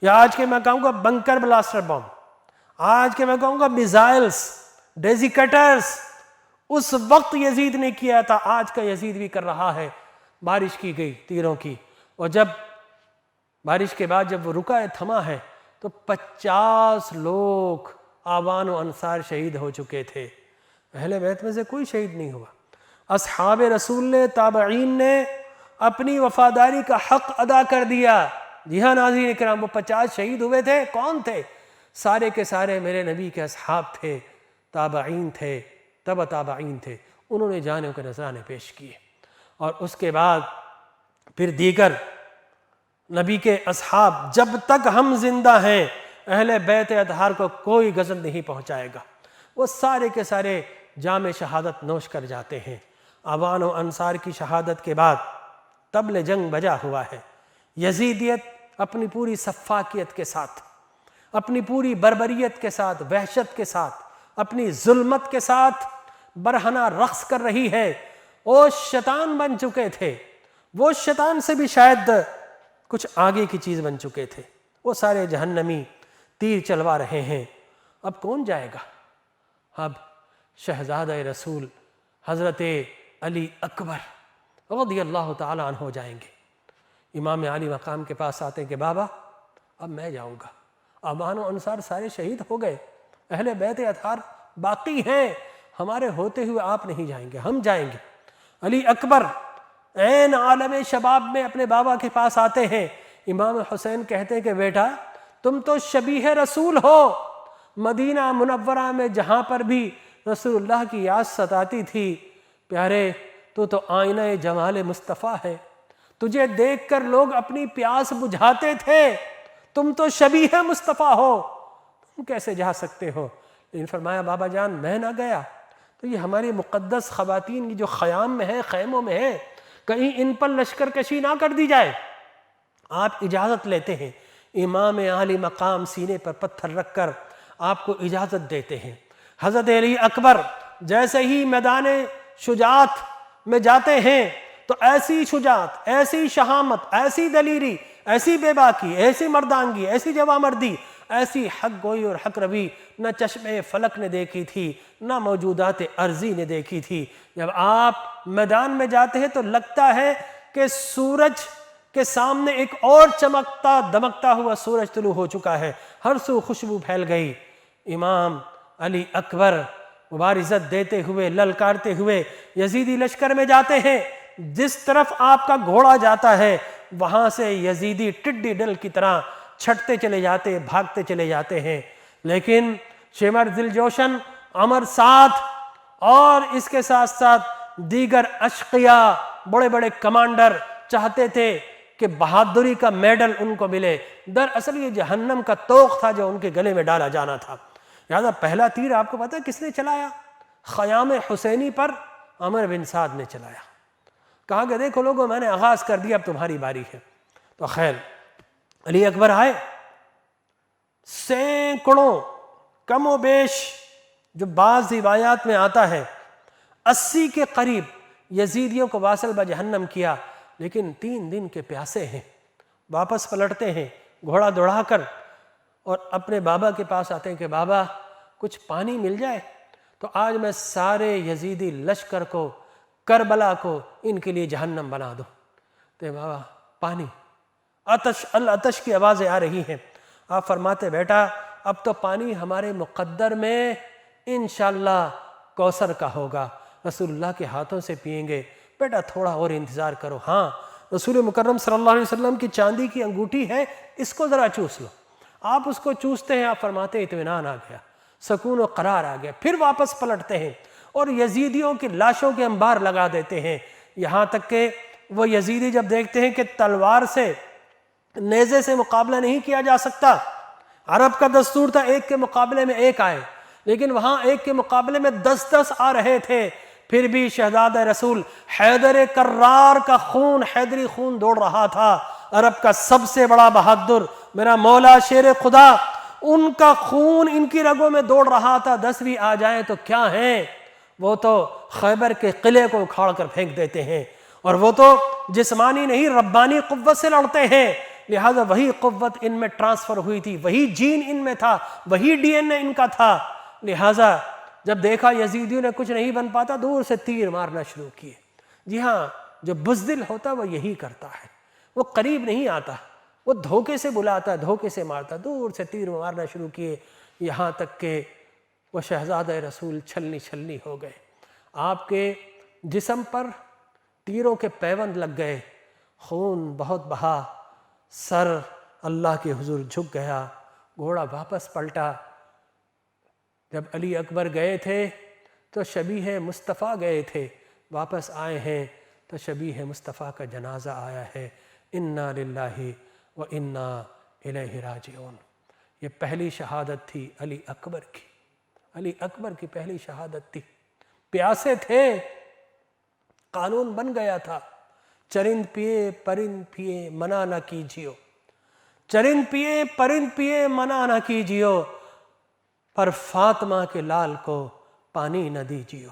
یا آج کے میں کہوں گا بنکر بلاسٹر بم، آج کے میں کہوں گا میزائلز، ڈیزی کٹرز۔ اس وقت یزید نے کیا تھا، آج کا یزید بھی کر رہا ہے۔ بارش کی گئی تیروں کی، اور جب بارش کے بعد جب وہ رکا ہے، تھما ہے، تو 50 لوگ آوان و انصار شہید ہو چکے تھے۔ اہل بیت میں سے کوئی شہید نہیں ہوا۔ اصحاب رسول نے، تابعین نے اپنی وفاداری کا حق ادا کر دیا۔ جی ہاں ناظرین اکرام، وہ 50 شہید ہوئے تھے، کون تھے؟ سارے کے سارے میرے نبی کے اصحاب تھے، تابعین تھے، تبع تابعین تھے، انہوں نے جانوں کے نذرانے پیش کیے۔ اور اس کے بعد پھر دیگر نبی کے اصحاب، جب تک ہم زندہ ہیں اہل بیت اطہار کو کوئی غضب نہیں پہنچائے گا، وہ سارے کے سارے جام شہادت نوش کر جاتے ہیں۔ آوان و انصار کی شہادت کے بعد طبل جنگ بجا ہوا ہے۔ یزیدیت اپنی پوری سفاکیت کے ساتھ، اپنی پوری بربریت کے ساتھ، وحشت کے ساتھ، اپنی ظلمت کے ساتھ برہنہ رقص کر رہی ہے۔ وہ شیطان بن چکے تھے، وہ شیطان سے بھی شاید کچھ آگے کی چیز بن چکے تھے، وہ سارے جہنمی تیر چلوا رہے ہیں۔ اب کون جائے گا؟ اب شہزادہ رسول حضرت علی اکبر رضی اللہ تعالیٰ عنہ جائیں گے۔ امام علی مقام کے پاس آتے ہیں کہ بابا اب میں جاؤں گا، آبان و انصار سارے شہید ہو گئے، اہل بیت اطہار باقی ہیں، ہمارے ہوتے ہوئے آپ نہیں جائیں گے، ہم جائیں گے۔ علی اکبر عین عالم شباب میں اپنے بابا کے پاس آتے ہیں۔ امام حسین کہتے ہیں کہ بیٹا تم تو شبیہ رسول ہو، مدینہ منورہ میں جہاں پر بھی رسول اللہ کی یاد ستاتی تھی، پیارے تو آئینہ جمال مصطفیٰ ہے، تجھے دیکھ کر لوگ اپنی پیاس بجھاتے تھے، تم تو شبیہ مصطفیٰ ہو، تم کیسے جا سکتے ہو؟ لیکن فرمایا بابا جان میں نہ گیا تو یہ ہماری مقدس خواتین کی جو خیام میں ہیں، خیموں میں ہیں، کہیں ان پر لشکر کشی نہ کر دی جائے۔ آپ اجازت لیتے ہیں، امام عالی مقام سینے پر پتھر رکھ کر آپ کو اجازت دیتے ہیں۔ حضرت علی اکبر جیسے ہی میدان شجاعت میں جاتے ہیں تو ایسی شجاعت، ایسی شہامت، ایسی دلیری، ایسی بے باکی، ایسی مردانگی، ایسی جوامردی، ایسی حق گوئی اور حق روی نہ چشم فلک نے دیکھی تھی، نہ موجودات ارضی نے دیکھی تھی۔ جب آپ میدان میں جاتے ہیں تو لگتا ہے کہ سورج کے سامنے ایک اور چمکتا دمکتا ہوا سورج طلوع ہو چکا ہے، ہر سو خوشبو پھیل گئی۔ امام علی اکبر مبارزت دیتے ہوئے، للکارتے ہوئے یزیدی لشکر میں جاتے ہیں۔ جس طرف آپ کا گھوڑا جاتا ہے وہاں سے یزیدی ٹڈی دل کی طرح چھٹتے چلے جاتے، بھاگتے چلے جاتے ہیں۔ لیکن شمر ذی الجوشن، عمر ساتھ اور اس کے ساتھ ساتھ دیگر اشقیاء، بڑے بڑے کمانڈر چاہتے تھے کہ بہادری کا میڈل ان کو ملے۔ دراصل یہ جہنم کا توق تھا جو ان کے گلے میں ڈالا جانا تھا۔ لہٰذا پہلا تیر آپ کو پتہ ہے کس نے چلایا؟ خیام حسینی پر عمر بن سعد نے چلایا۔ کہا کہ دیکھو لوگوں میں نے آغاز کر دیا، اب تمہاری باری ہے۔ تو خیر علی اکبر آئے، سینکڑوں، کم و بیش جو بعض روایات میں آتا ہے 80 کے قریب یزیدیوں کو واصل بجہنم کیا، لیکن 3 دن کے پیاسے ہیں، واپس پلٹتے ہیں گھوڑا دوڑا کر اور اپنے بابا کے پاس آتے ہیں کہ بابا کچھ پانی مل جائے تو آج میں سارے یزیدی لشکر کو، کربلا کو ان کے لیے جہنم بنا دوں۔ تو بابا پانی، آتش، العطش کی آوازیں آ رہی ہیں۔ آپ فرماتے بیٹا اب تو پانی ہمارے مقدر میں انشاءاللہ کوثر کا ہوگا، رسول اللہ کے ہاتھوں سے پئیں گے، بیٹا تھوڑا اور انتظار کرو۔ ہاں رسول مکرم صلی اللہ علیہ وسلم کی چاندی کی انگوٹھی ہے، اس کو ذرا چوس لو۔ آپ اس کو چوستے ہیں، آپ فرماتے ہیں اطمینان آ گیا، سکون و قرار آ گیا، پھر واپس پلٹتے ہیں اور یزیدیوں کی لاشوں کے انبار لگا دیتے ہیں، یہاں تک کہ وہ یزیدی جب دیکھتے ہیں کہ تلوار سے، نیزے سے مقابلہ نہیں کیا جا سکتا، عرب کا دستور تھا ایک کے مقابلے میں ایک آئے، لیکن وہاں ایک کے مقابلے میں 10 آ رہے تھے، پھر بھی شہزادہ رسول حیدر کرار کا خون، حیدری خون دوڑ رہا تھا، عرب کا سب سے بڑا بہادر میرا مولا شیر خدا، ان کا خون ان کی رگوں میں دوڑ رہا تھا، 10 بھی آ جائیں تو کیا ہیں، وہ تو خیبر کے قلعے کو اکھاڑ کر پھینک دیتے ہیں، اور وہ تو جسمانی نہیں ربانی قوت سے لڑتے ہیں، لہذا وہی قوت ان میں ٹرانسفر ہوئی تھی، وہی جین ان میں تھا، وہی ڈی این اے ان کا تھا، لہذا جب دیکھا یزیدیوں نے کچھ نہیں بن پاتا، دور سے تیر مارنا شروع کیے۔ جی ہاں، جو بزدل ہوتا وہ یہی کرتا ہے، وہ قریب نہیں آتا، وہ دھوکے سے بلاتا، دھوکے سے مارتا، دور سے تیر مارنا شروع کیے، یہاں تک کہ وہ شہزادہ رسول چھلنی چھلنی ہو گئے، آپ کے جسم پر تیروں کے پیوند لگ گئے، خون بہت بہا، سر اللہ کے حضور جھک گیا، گھوڑا واپس پلٹا۔ جب علی اکبر گئے تھے تو شبیہ مصطفیٰ گئے تھے، واپس آئے ہیں تو شبیہ مصطفیٰ کا جنازہ آیا ہے، انا للہ و انا الیہ راجعون۔ یہ پہلی شہادت تھی علی اکبر کی، علی اکبر کی پہلی شہادت تھی، پیاسے تھے، قانون بن گیا تھا، چرند پیے پرند پیے منع نہ کیجیو، چرند پیے پرند پیے منع نہ کیجیو، پر فاطمہ کے لال کو پانی نہ دیجیو،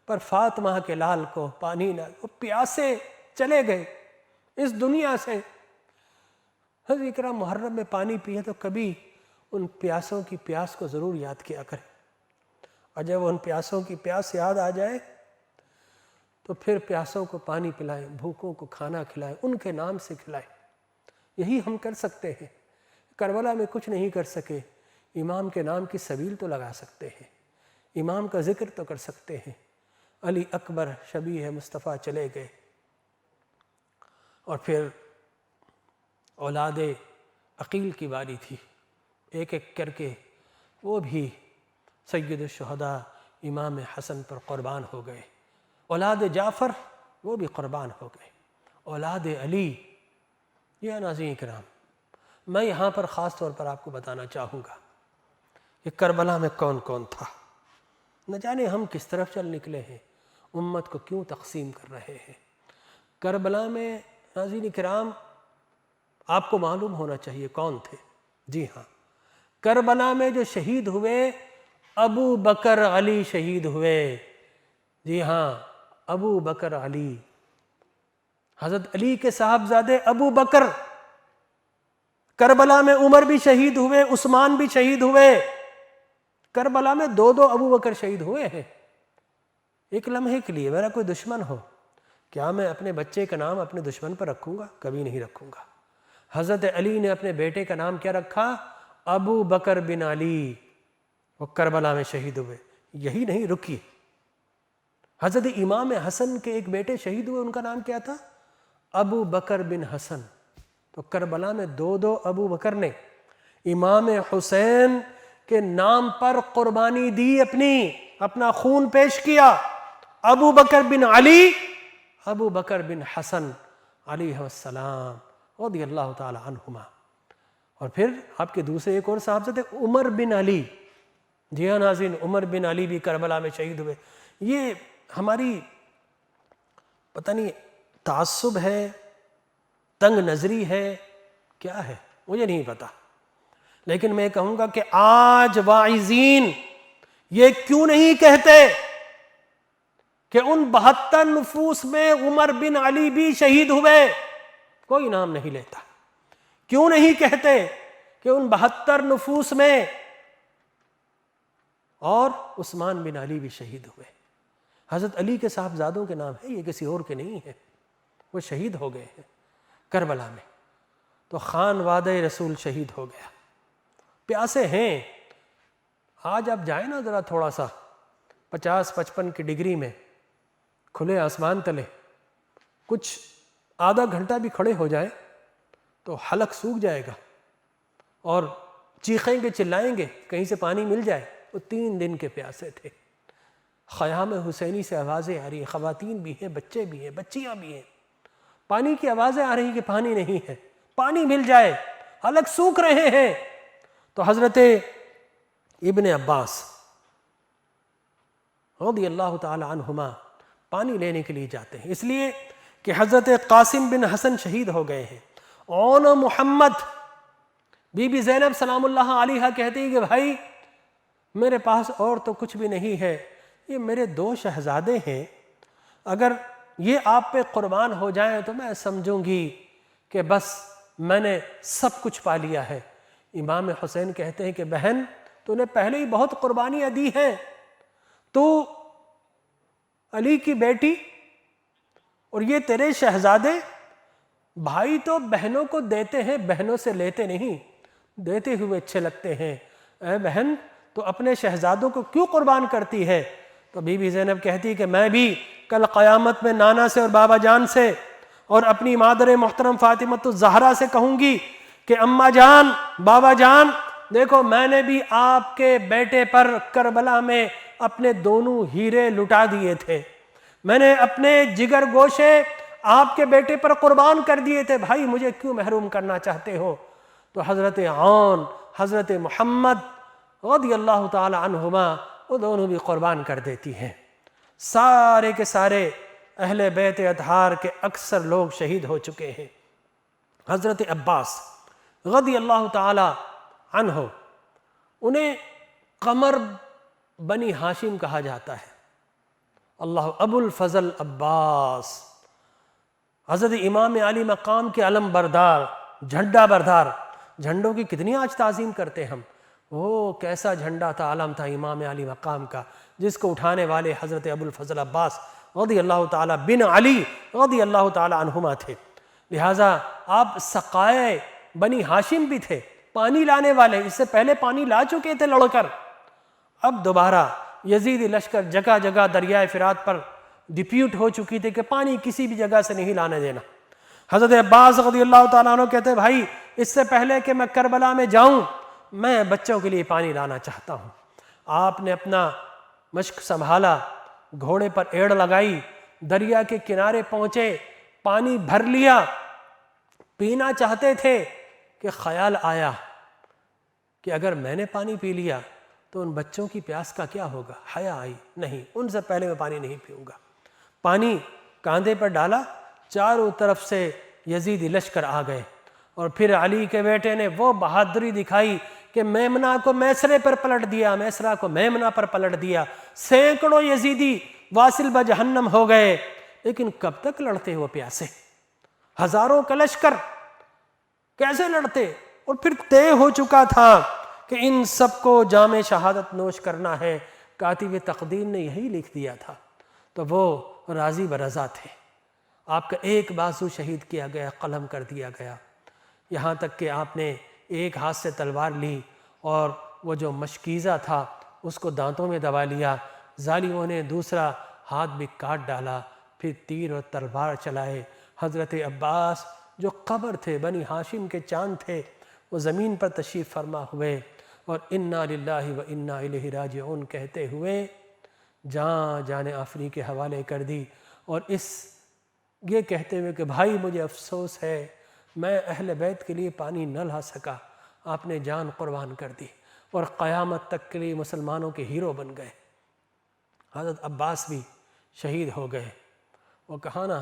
پر فاطمہ کے لال کو پانی نہ، وہ پیاسے چلے گئے اس دنیا سے۔ حضرت اکرام محرم میں پانی پیے تو کبھی ان پیاسوں کی پیاس کو ضرور یاد کیا کریں، اور جب ان پیاسوں کی پیاس یاد آ جائے تو پھر پیاسوں کو پانی پلائیں، بھوکوں کو کھانا کھلائیں، ان کے نام سے کھلائیں، یہی ہم کر سکتے ہیں۔ کربلا میں کچھ نہیں کر سکے، امام کے نام کی سبیل تو لگا سکتے ہیں، امام کا ذکر تو کر سکتے ہیں۔ علی اکبر شبیہ مصطفیٰ چلے گئے، اور پھر اولاد عقیل کی باری تھی، ایک ایک کر کے وہ بھی سید الشہداء امام حسن پر قربان ہو گئے، اولاد جعفر وہ بھی قربان ہو گئے، اولاد علی۔ یہ ناظرین کرام، میں یہاں پر خاص طور پر آپ کو بتانا چاہوں گا کہ کربلا میں کون کون تھا، نہ جانے ہم کس طرف چل نکلے ہیں، امت کو کیوں تقسیم کر رہے ہیں۔ کربلا میں ناظرین کرام آپ کو معلوم ہونا چاہیے کون تھے۔ جی ہاں، کربلا میں جو شہید ہوئے، ابو بکر علی شہید ہوئے۔ جی ہاں، ابو بکر علی، حضرت علی کے صاحبزادے ابو بکر۔ کربلا میں عمر بھی شہید ہوئے، عثمان بھی شہید ہوئے، کربلا میں 2 ابو بکر شہید ہوئے ہیں۔ ایک لمحے کے لیے میرا کوئی دشمن ہو، کیا میں اپنے بچے کا نام اپنے دشمن پر رکھوں گا؟ کبھی نہیں رکھوں گا۔ حضرت علی نے اپنے بیٹے کا نام کیا رکھا؟ ابو بکر بن علی، وہ کربلا میں شہید ہوئے۔ یہی نہیں، رکی، حضرت امام حسن کے ایک بیٹے شہید ہوئے، ان کا نام کیا تھا؟ ابو بکر بن حسن۔ تو کربلا میں 2 ابو بکر نے امام حسین کے نام پر قربانی دی، اپنا خون پیش کیا۔ ابو بکر بن علی، ابو بکر بن حسن علیہ السلام رضی اللہ تعالی عنہما۔ اور پھر آپ کے دوسرے ایک اور صاحبزادے عمر بن علی۔ جی ہاں ناظرین، عمر بن علی بھی کربلا میں شہید ہوئے۔ یہ ہماری پتہ نہیں تعصب ہے، تنگ نظری ہے، کیا ہے مجھے نہیں پتا، لیکن میں کہوں گا کہ آج واعظین یہ کیوں نہیں کہتے کہ ان 72 نفوس میں عمر بن علی بھی شہید ہوئے؟ کوئی نام نہیں لیتا۔ کیوں نہیں کہتے کہ ان 72 نفوس میں اور عثمان بن علی بھی شہید ہوئے؟ حضرت علی کے صاحبزادوں کے نام ہے، یہ کسی اور کے نہیں ہیں، وہ شہید ہو گئے ہیں کربلا میں۔ تو خان وعدہ رسول شہید ہو گیا، پیاسے ہیں۔ آج آپ جائیں نا ذرا تھوڑا سا 50-55 کی ڈگری میں کھلے آسمان تلے، کچھ آدھا گھنٹہ بھی کھڑے ہو جائیں تو حلق سوکھ جائے گا اور چیخیں گے چلائیں گے کہیں سے پانی مل جائے. وہ 3 دن کے پیاسے تھے. خیام حسینی سے آوازیں آ رہی ہیں، خواتین بھی ہیں، بچے بھی ہیں، بچیاں بھی ہیں، پانی کی آوازیں آ رہی ہیں کہ پانی نہیں ہے، پانی مل جائے، حلق سوکھ رہے ہیں. تو حضرت ابن عباس رضی اللہ تعالی عنہما پانی لینے کے لیے جاتے ہیں، اس لیے کہ حضرت قاسم بن حسن شہید ہو گئے ہیں. اون محمد، بی بی زینب سلام اللہ علیہا کہتی ہے کہ بھائی میرے پاس اور تو کچھ بھی نہیں ہے، یہ میرے 2 شہزادے ہیں، اگر یہ آپ پہ قربان ہو جائیں تو میں سمجھوں گی کہ بس میں نے سب کچھ پا لیا ہے. امام حسین کہتے ہیں کہ بہن تو نے پہلے ہی بہت قربانیاں دی ہیں، تو علی کی بیٹی اور یہ تیرے شہزادے، بھائی تو بہنوں کو دیتے ہیں، بہنوں سے لیتے نہیں، دیتے ہوئے اچھے لگتے ہیں. اے بہن تو اپنے شہزادوں کو کیوں قربان کرتی ہے؟ تو بی بی زینب کہتی کہ میں بھی کل قیامت میں نانا سے اور بابا جان سے اور اپنی مادر محترم فاطمۃ الزہرا سے کہوں گی کہ اماں جان، بابا جان، دیکھو میں نے بھی آپ کے بیٹے پر کربلا میں اپنے دونوں ہیرے لٹا دیے تھے، میں نے اپنے جگر گوشے آپ کے بیٹے پر قربان کر دیے تھے، بھائی مجھے کیوں محروم کرنا چاہتے ہو؟ تو حضرت عون، حضرت محمد رضی اللہ تعالی عنہما وہ دونوں بھی قربان کر دیتی ہیں. سارے کے سارے اہل بیت اطہار کے اکثر لوگ شہید ہو چکے ہیں. حضرت عباس رضی اللہ تعالی عنہ، انہیں قمر بنی ہاشم کہا جاتا ہے. اللہ، ابو الفضل عباس، حضرت امام علی مقام کے علم بردار، جھنڈا بردار. جھنڈوں کی کتنی آج تعظیم کرتے ہم. وہ کیسا جھنڈا تھا، علم تھا امام علی مقام کا، جس کو اٹھانے والے حضرت ابو الفضل عباس رضی اللہ تعالی بن علی رضی اللہ تعالی عنہما تھے. لہٰذا آپ سقائے بنی ہاشم بھی تھے، پانی لانے والے. اس سے پہلے پانی لا چکے تھے لڑ کر، اب دوبارہ یزیدی لشکر جگہ جگہ دریائے فرات پر ڈپیوٹ ہو چکی تھی کہ پانی کسی بھی جگہ سے نہیں لانے دینا. حضرت عباس رضی اللہ تعالیٰ عنہ کہتے ہیں بھائی اس سے پہلے کہ میں کربلا میں جاؤں میں بچوں کے لیے پانی لانا چاہتا ہوں. آپ نے اپنا مشق سنبھالا، گھوڑے پر ایڑ لگائی، دریا کے کنارے پہنچے، پانی بھر لیا، پینا چاہتے تھے کہ خیال آیا کہ اگر میں نے پانی پی لیا تو ان بچوں کی پیاس کا کیا ہوگا. حیا آئی، نہیں، ان سے پہلے میں پانی نہیں پیوں گا. پانی کاندھے پر ڈالا، چاروں طرف سے یزیدی لشکر آ گئے، اور پھر علی کے بیٹے نے وہ بہادری دکھائی کہ میمنہ کو میسرے پر پلٹ دیا، میسرہ کو میمنہ پر پلٹ دیا. سینکڑوں یزیدی واصل بجہنم ہو گئے. لیکن کب تک لڑتے وہ پیاسے؟ ہزاروں کا لشکر کیسے لڑتے؟ اور پھر طے ہو چکا تھا کہ ان سب کو جام شہادت نوش کرنا ہے. کاتب تقدیر نے یہی لکھ دیا تھا، تو وہ راضی برضا تھے. آپ کا ایک بازو شہید کیا گیا، قلم کر دیا گیا، یہاں تک کہ آپ نے ایک ہاتھ سے تلوار لی اور وہ جو مشکیزہ تھا اس کو دانتوں میں دبا لیا. ظالموں نے دوسرا ہاتھ بھی کاٹ ڈالا، پھر تیر اور تلوار چلائے. حضرت عباس جو قبر تھے، بنی ہاشم کے چاند تھے، وہ زمین پر تشریف فرما ہوئے اور انا للہ و انا الیہ راجعون کہتے ہوئے جان آفری کے حوالے کر دی. اور یہ کہتے ہوئے کہ بھائی مجھے افسوس ہے میں اہل بیت کے لیے پانی نہ لا سکا. آپ نے جان قربان کر دی اور قیامت تک کے لیے مسلمانوں کے ہیرو بن گئے. حضرت عباس بھی شہید ہو گئے. وہ کہا نا،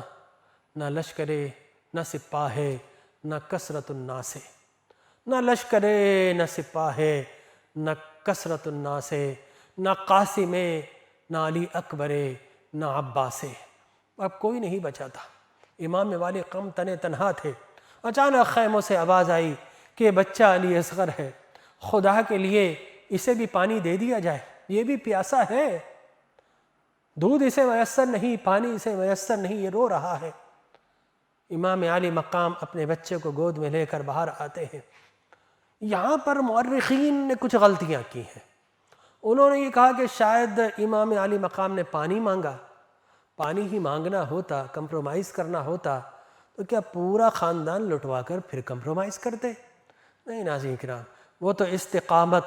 نہ لشکرے نہ سپاہے نہ کثرت الناس، نہ لشکرے نہ سپاہے نہ کثرت الناس، نہ قاسم نہ علی اکبر نہ عباس. اب کوئی نہیں بچا تھا. امام والے قوم تنے تنہا تھے. اچانک خیموں سے آواز آئی کہ بچہ علی اصغر ہے، خدا کے لیے اسے بھی پانی دے دیا جائے، یہ بھی پیاسا ہے، دودھ اسے میسر نہیں، پانی اسے میسر نہیں، یہ رو رہا ہے. امام علی مقام اپنے بچے کو گود میں لے کر باہر آتے ہیں. یہاں پر مورخین نے کچھ غلطیاں کی ہیں. انہوں نے یہ کہا کہ شاید امام علی مقام نے پانی مانگا. پانی ہی مانگنا ہوتا، کمپرومائز کرنا ہوتا تو کیا پورا خاندان لٹوا کر پھر کمپرومائز کرتے؟ نہیں ناظرین کرام، وہ تو استقامت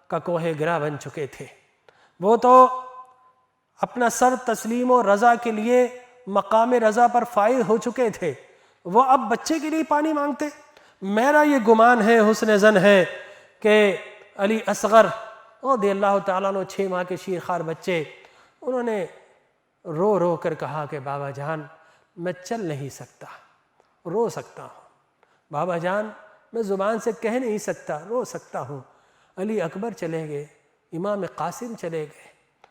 کا کوہ گرا بن چکے تھے، وہ تو اپنا سر تسلیم و رضا کے لیے مقام رضا پر فائز ہو چکے تھے، وہ اب بچے کے لیے پانی مانگتے؟ میرا یہ گمان ہے، حسن ظن ہے کہ علی اصغر رضی اللہ تعالیٰ عنہ 6 ماہ کے شیرخوار بچے، انہوں نے رو رو کر کہا کہ بابا جان میں چل نہیں سکتا، رو سکتا ہوں، بابا جان میں زبان سے کہہ نہیں سکتا، رو سکتا ہوں۔ علی اکبر چلے گئے، امام قاسم چلے گئے،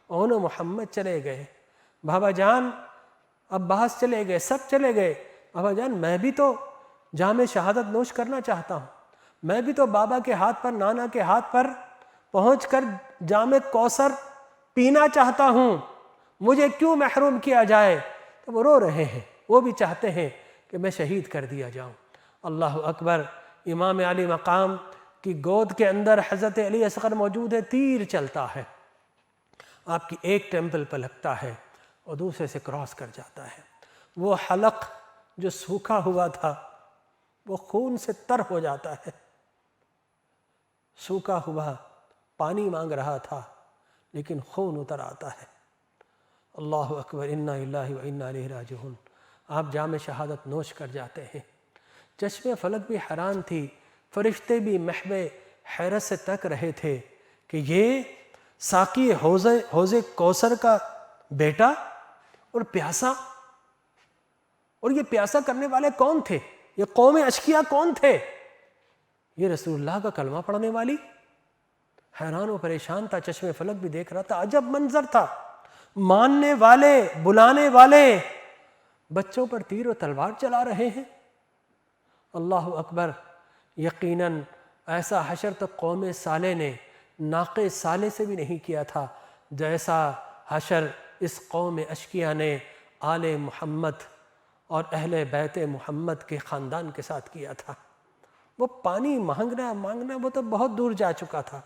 اون محمد چلے گئے، بابا جان عباس چلے گئے، سب چلے گئے، بابا جان میں بھی تو جام شہادت نوش کرنا چاہتا ہوں، میں بھی تو بابا کے ہاتھ پر، نانا کے ہاتھ پر پہنچ کر جام کوثر پینا چاہتا ہوں، مجھے کیوں محروم کیا جائے؟ تو وہ رو رہے ہیں، وہ بھی چاہتے ہیں کہ میں شہید کر دیا جاؤں۔ اللہ اکبر، امام علی مقام کی گود کے اندر حضرت علی اصغر موجود ہے، تیر چلتا ہے، آپ کی ایک ٹیمپل پہ لگتا ہے اور دوسرے سے کراس کر جاتا ہے، وہ حلق جو سوکھا ہوا تھا وہ خون سے تر ہو جاتا ہے، سوکھا ہوا پانی مانگ رہا تھا لیکن خون اتر آتا ہے۔ اللہ اکبر، انا للہ و انا الیہ راجعون، آپ جام شہادت نوش کر جاتے ہیں۔ چشم فلک بھی حیران تھی، فرشتے بھی محو حیرت سے تک رہے تھے کہ یہ ساقی حوض کوثر کا بیٹا اور پیاسا، اور یہ پیاسا کرنے والے کون تھے؟ یہ قوم اشقیاء کون تھے؟ یہ رسول اللہ کا کلمہ پڑھنے والی؟ حیران و پریشان تھا، چشم فلک بھی دیکھ رہا تھا، عجب منظر تھا، ماننے والے، بلانے والے بچوں پر تیر و تلوار چلا رہے ہیں۔ اللہ اکبر، یقیناً ایسا حشر تو قوم صالح نے ناقے صالح سے بھی نہیں کیا تھا جیسا حشر اس قوم اشقیاء نے آل محمد اور اہل بیت محمد کے خاندان کے ساتھ کیا تھا۔ وہ پانی مانگنا وہ تو بہت دور جا چکا تھا،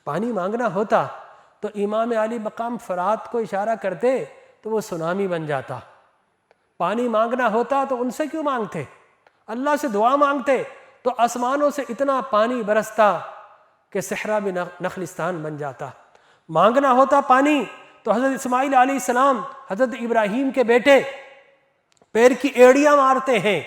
پانی مانگنا ہوتا تو امام علی مقام فرات کو اشارہ کرتے تو وہ سونامی بن جاتا، پانی مانگنا ہوتا تو ان سے کیوں مانگتے؟ اللہ سے دعا مانگتے تو آسمانوں سے اتنا پانی برستا کہ صحرا بھی نخلستان بن جاتا۔ مانگنا ہوتا پانی تو حضرت اسماعیل علیہ السلام، حضرت ابراہیم کے بیٹے، پیر کی ایڑیاں مارتے ہیں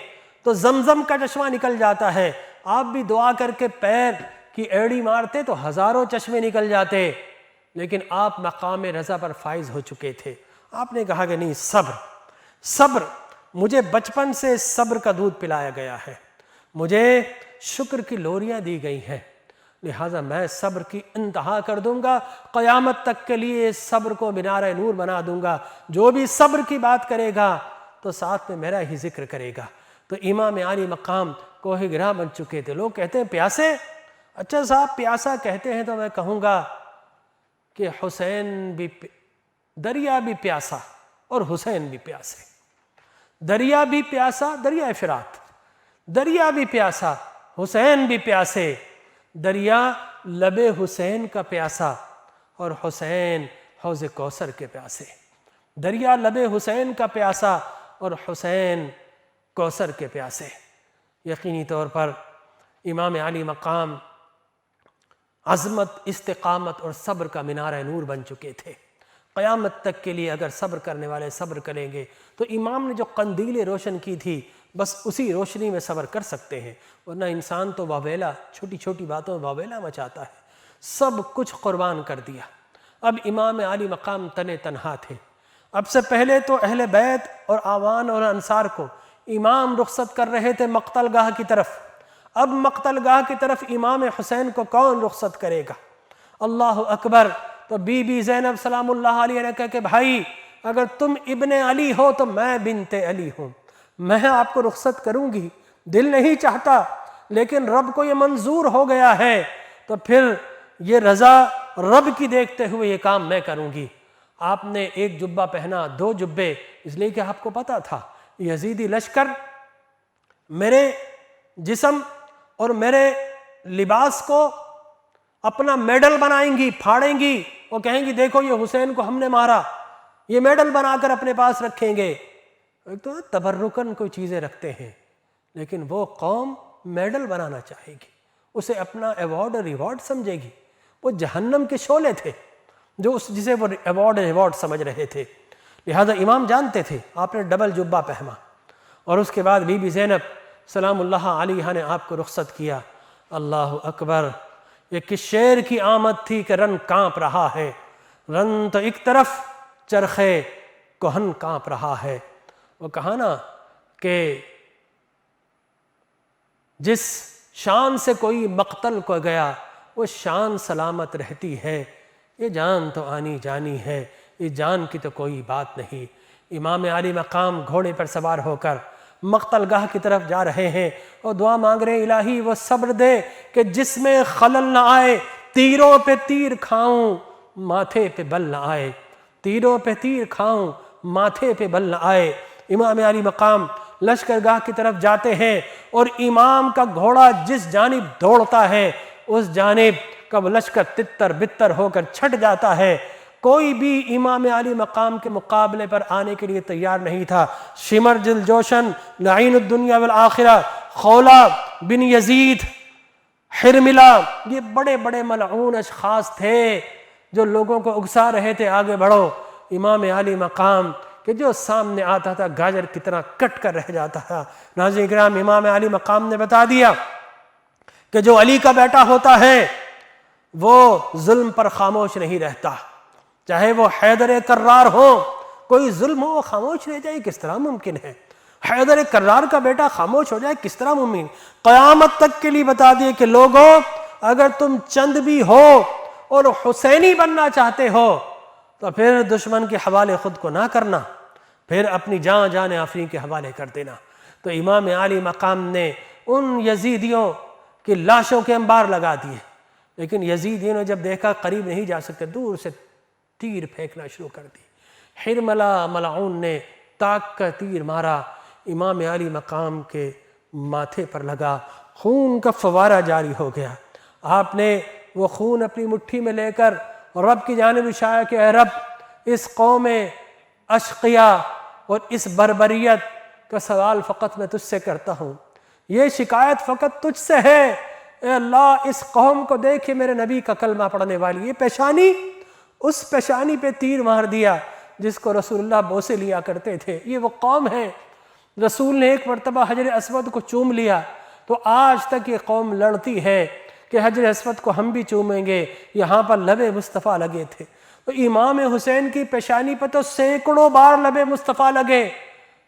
تو زمزم کا چشمہ نکل جاتا ہے۔ آپ بھی دعا کر کے پیر کی ایڑی مارتے تو ہزاروں چشمے نکل جاتے، لیکن آپ مقام رضا پر فائز ہو چکے تھے۔ آپ نے کہا کہ نہیں، صبر، مجھے بچپن سے صبر کا دودھ پلایا گیا ہے، مجھے شکر کی لوریاں دی گئی ہیں، لہٰذا میں صبر کی انتہا کر دوں گا، قیامت تک کے لیے صبر کو مینار نور بنا دوں گا۔ جو بھی صبر کی بات کرے گا تو ساتھ میں میرا ہی ذکر کرے گا۔ تو امام علی مقام کوہ گرا بن چکے تھے۔ لوگ کہتے ہیں پیاسے، اچھا صاحب پیاسا کہتے ہیں تو میں کہوں گا کہ حسین بھی دریا بھی پیاسا اور حسین بھی پیاسے، دریا بھی پیاسا، دریا فرات، دریا بھی پیاسا، حسین بھی پیاسے، دریا لب حسین کا پیاسا اور حسین حوض کوثر کے پیاسے، دریا لب حسین کا پیاسا اور حسین کوثر کے پیاسے۔ یقینی طور پر امام علی مقام عظمت، استقامت اور صبر کا مینار نور بن چکے تھے۔ قیامت تک کے لیے اگر صبر کرنے والے صبر کریں گے تو امام نے جو قندیل روشن کی تھی بس اسی روشنی میں صبر کر سکتے ہیں، ورنہ انسان تو واویلا، چھوٹی چھوٹی باتوں میں واویلا مچاتا ہے۔ سب کچھ قربان کر دیا۔ اب امام علی مقام تنہا تھے۔ اب سے پہلے تو اہل بیت اور آوان اور انصار کو امام رخصت کر رہے تھے مقتل گاہ کی طرف، اب مقتل گاہ کی طرف امام حسین کو کون رخصت کرے گا؟ اللہ اکبر۔ تو بی بی زینب سلام اللہ علیہ نے کہا کہ بھائی اگر تم ابن علی ہو تو میں بنت علی ہوں، میں آپ کو رخصت کروں گی، دل نہیں چاہتا لیکن رب کو یہ منظور ہو گیا ہے تو پھر یہ رضا رب کی دیکھتے ہوئے یہ کام میں کروں گی۔ آپ نے ایک جبہ پہنا، 2 جبے، اس لیے کہ آپ کو پتا تھا یزیدی لشکر میرے جسم اور میرے لباس کو اپنا میڈل بنائیں گی، پھاڑیں گی، وہ کہیں گی دیکھو یہ حسین کو ہم نے مارا، یہ میڈل بنا کر اپنے پاس رکھیں گے۔ ایک تو تبرکن کوئی چیزیں رکھتے ہیں، لیکن وہ قوم میڈل بنانا چاہے گی، اسے اپنا ایوارڈ اور ریوارڈ سمجھے گی۔ وہ جہنم کے شعلے تھے جو جسے وہ ایوارڈ ریوارڈ سمجھ رہے تھے۔ لہذا امام جانتے تھے، آپ نے ڈبل جبہ پہنا، اور اس کے بعد بی بی زینب سلام اللہ علیہا نے آپ کو رخصت کیا۔ اللہ اکبر! یہ کس شیر کی آمد تھی کہ رن کانپ رہا ہے، رن تو ایک طرف چرخے کہن کانپ رہا ہے۔ وہ کہا نا کہ جس شان سے کوئی مقتل کو گیا وہ شان سلامت رہتی ہے، یہ جان تو آنی جانی ہے، یہ جان کی تو کوئی بات نہیں۔ امام علی مقام گھوڑے پر سوار ہو کر مقتل گاہ کی طرف جا رہے ہیں اور دعا مانگ رہے ہیں الہی وہ صبر دے کہ جس میں خلل نہ آئے، تیروں پہ تیر کھاؤں ماتھے پہ بل نہ آئے، تیروں پہ تیر کھاؤں ماتھے پہ بل نہ آئے۔ امام علی مقام لشکر گاہ کی طرف جاتے ہیں اور امام کا گھوڑا جس جانب دوڑتا ہے اس جانب کا وہ لشکر تتر بتر ہو کر چھٹ جاتا ہے۔ کوئی بھی امام علی مقام کے مقابلے پر آنے کے لیے تیار نہیں تھا۔ شمر دل جوشن لعین الدنیا والآخرہ، خولہ بن یزید، حرملہ، یہ بڑے بڑے ملعون اشخاص تھے جو لوگوں کو اکسا رہے تھے آگے بڑھو۔ امام علی مقام کہ جو سامنے آتا تھا گاجر کی طرح کٹ کر رہ جاتا تھا۔ ناظرین کرام، امام علی مقام نے بتا دیا کہ جو علی کا بیٹا ہوتا ہے وہ ظلم پر خاموش نہیں رہتا، چاہے وہ حیدر کرار ہو، کوئی ظلم ہو وہ خاموش رہ جائے کس طرح ممکن ہے؟ حیدر کرار کا بیٹا خاموش ہو جائے کس طرح ممکن؟ قیامت تک کے لیے بتا دیے کہ لوگوں اگر تم چند بھی ہو اور حسینی بننا چاہتے ہو تو پھر دشمن کے حوالے خود کو نہ کرنا، پھر اپنی جان آفرین کے حوالے کر دینا۔ تو امام علی مقام نے ان یزیدیوں کی لاشوں کے انبار لگا دیے، لیکن یزیدیوں نے جب دیکھا قریب نہیں جا سکتے، دور سے تیر پھینکنا شروع کر دی۔ حرملہ ملعون نے تاک کا تیر مارا، امام علی مقام کے ماتھے پر لگا، خون کا فوارہ جاری ہو گیا۔ آپ نے وہ خون اپنی مٹھی میں لے کر رب کی جانب اشارہ کہ اے رب، اس قوم اشقیاء اور اس بربریت کا سوال فقط میں تجھ سے کرتا ہوں، یہ شکایت فقط تجھ سے ہے۔ اے اللہ، اس قوم کو دیکھے میرے نبی کا کلمہ پڑھنے والی، یہ پیشانی، اس پیشانی پہ تیر مار دیا جس کو رسول اللہ بوسے لیا کرتے تھے۔ یہ وہ قوم ہے، رسول نے ایک مرتبہ حجر اسود کو چوم لیا تو آج تک یہ قوم لڑتی ہے کہ حجر اسود کو ہم بھی چومیں گے، یہاں پر لب مصطفیٰ لگے تھے۔ تو امام حسین کی پیشانی پہ تو سینکڑوں بار لب مصطفیٰ لگے،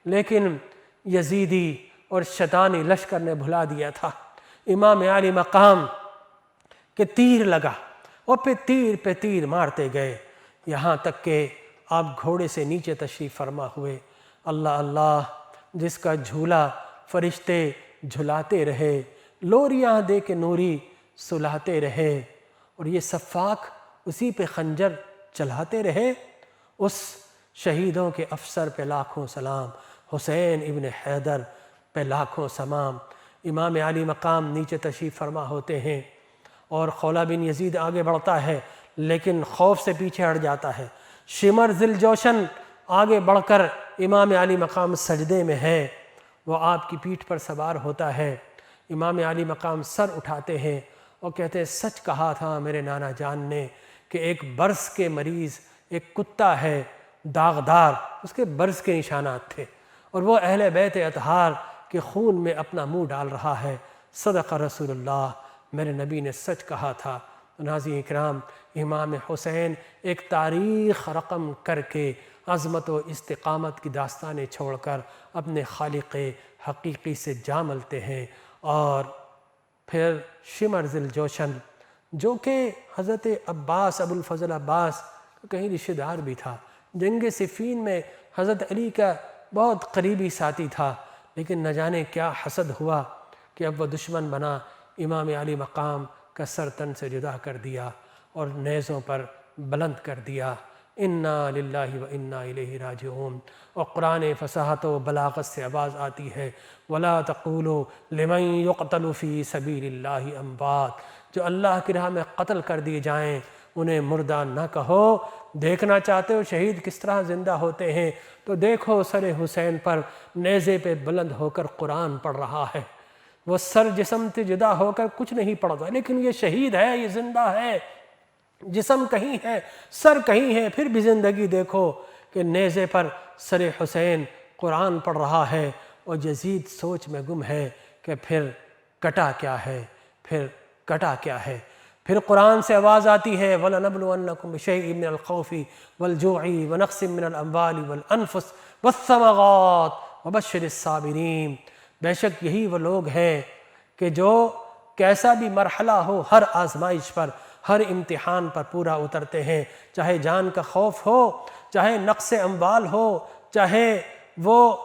لیکن یزیدی اور شیطانی لشکر نے بھلا دیا تھا۔ امام علی مقام کہ تیر لگا اور پہ تیر مارتے گئے، یہاں تک کہ آپ گھوڑے سے نیچے تشریف فرما ہوئے۔ اللہ اللہ، جس کا جھولا فرشتے جھلاتے رہے، لوریاں دے کے نوری سلاتے رہے، اور یہ صفاق اسی پہ خنجر چلاتے رہے، اس شہیدوں کے افسر پہ لاکھوں سلام، حسین ابن حیدر پہ لاکھوں سلام۔ امام علی مقام نیچے تشریف فرما ہوتے ہیں اور خولہ بن یزید آگے بڑھتا ہے لیکن خوف سے پیچھے ہٹ جاتا ہے۔ شمر ذل جوشن آگے بڑھ کر امام علی مقام سجدے میں ہے، وہ آپ کی پیٹھ پر سوار ہوتا ہے۔ امام علی مقام سر اٹھاتے ہیں اور کہتے ہیں سچ کہا تھا میرے نانا جان نے کہ ایک برس کے مریض ایک کتا ہے داغدار، اس کے برس کے نشانات تھے، اور وہ اہل بیت اطہار کے خون میں اپنا منہ ڈال رہا ہے۔ صدق رسول اللہ، میرے نبی نے سچ کہا تھا۔ ناظرین اکرام، امام حسین ایک تاریخ رقم کر کے عظمت و استقامت کی داستانیں چھوڑ کر اپنے خالق حقیقی سے جا ملتے ہیں، اور پھر شمر ذل جوشن جو کہ حضرت عباس ابو الفضل عباس کہیں رشتہ دار بھی تھا، جنگ صفین میں حضرت علی کا بہت قریبی ساتھی تھا، لیکن نہ جانے کیا حسد ہوا کہ اب وہ دشمن بنا، امام علی مقام کا سر تن سے جدا کر دیا اور نیزوں پر بلند کر دیا۔ انا للہ و انا الیہ راجعون۔ اور قرآن فصاحت و بلاغت سے آواز آتی ہے وَلَا تَقُولُوا لِمَنْ يُقْتَلُ فِي سَبِيلِ اللَّهِ أَمْوَاتٌ، جو اللہ کی راہ میں قتل کر دیے جائیں انہیں مردہ نہ کہو۔ دیکھنا چاہتے ہو شہید کس طرح زندہ ہوتے ہیں تو دیکھو سر حسین پر نیزے پہ بلند ہو کر قرآن پڑھ رہا ہے۔ وہ سر جسم سے جدا ہو کر کچھ نہیں پڑھتا، لیکن یہ شہید ہے، یہ زندہ ہے، جسم کہیں ہے سر کہیں ہے، پھر بھی زندگی دیکھو کہ نیزے پر سر حسین قرآن پڑھ رہا ہے۔ اور یزید سوچ میں گم ہے کہ پھر کٹا کیا ہے، پھر کٹا کیا ہے۔ پھر قرآن سے آواز آتی ہے وَلَنَبْلُوَنَّكُمْ بِشَيْءٍ مِّنَ الْخَوْفِ وَالْجُوعِ وَنَقْصٍ مِّنَ الْأَمْوَالِ وَالْأَنفُسِ وَالثَّمَرَاتِ وَبَشِّرِ الصَّابِرِينَ۔ بے شک یہی وہ لوگ ہیں کہ جو کیسا بھی مرحلہ ہو، ہر آزمائش پر، ہر امتحان پر پورا اترتے ہیں، چاہے جان کا خوف ہو، چاہے نقص اموال ہو، چاہے وہ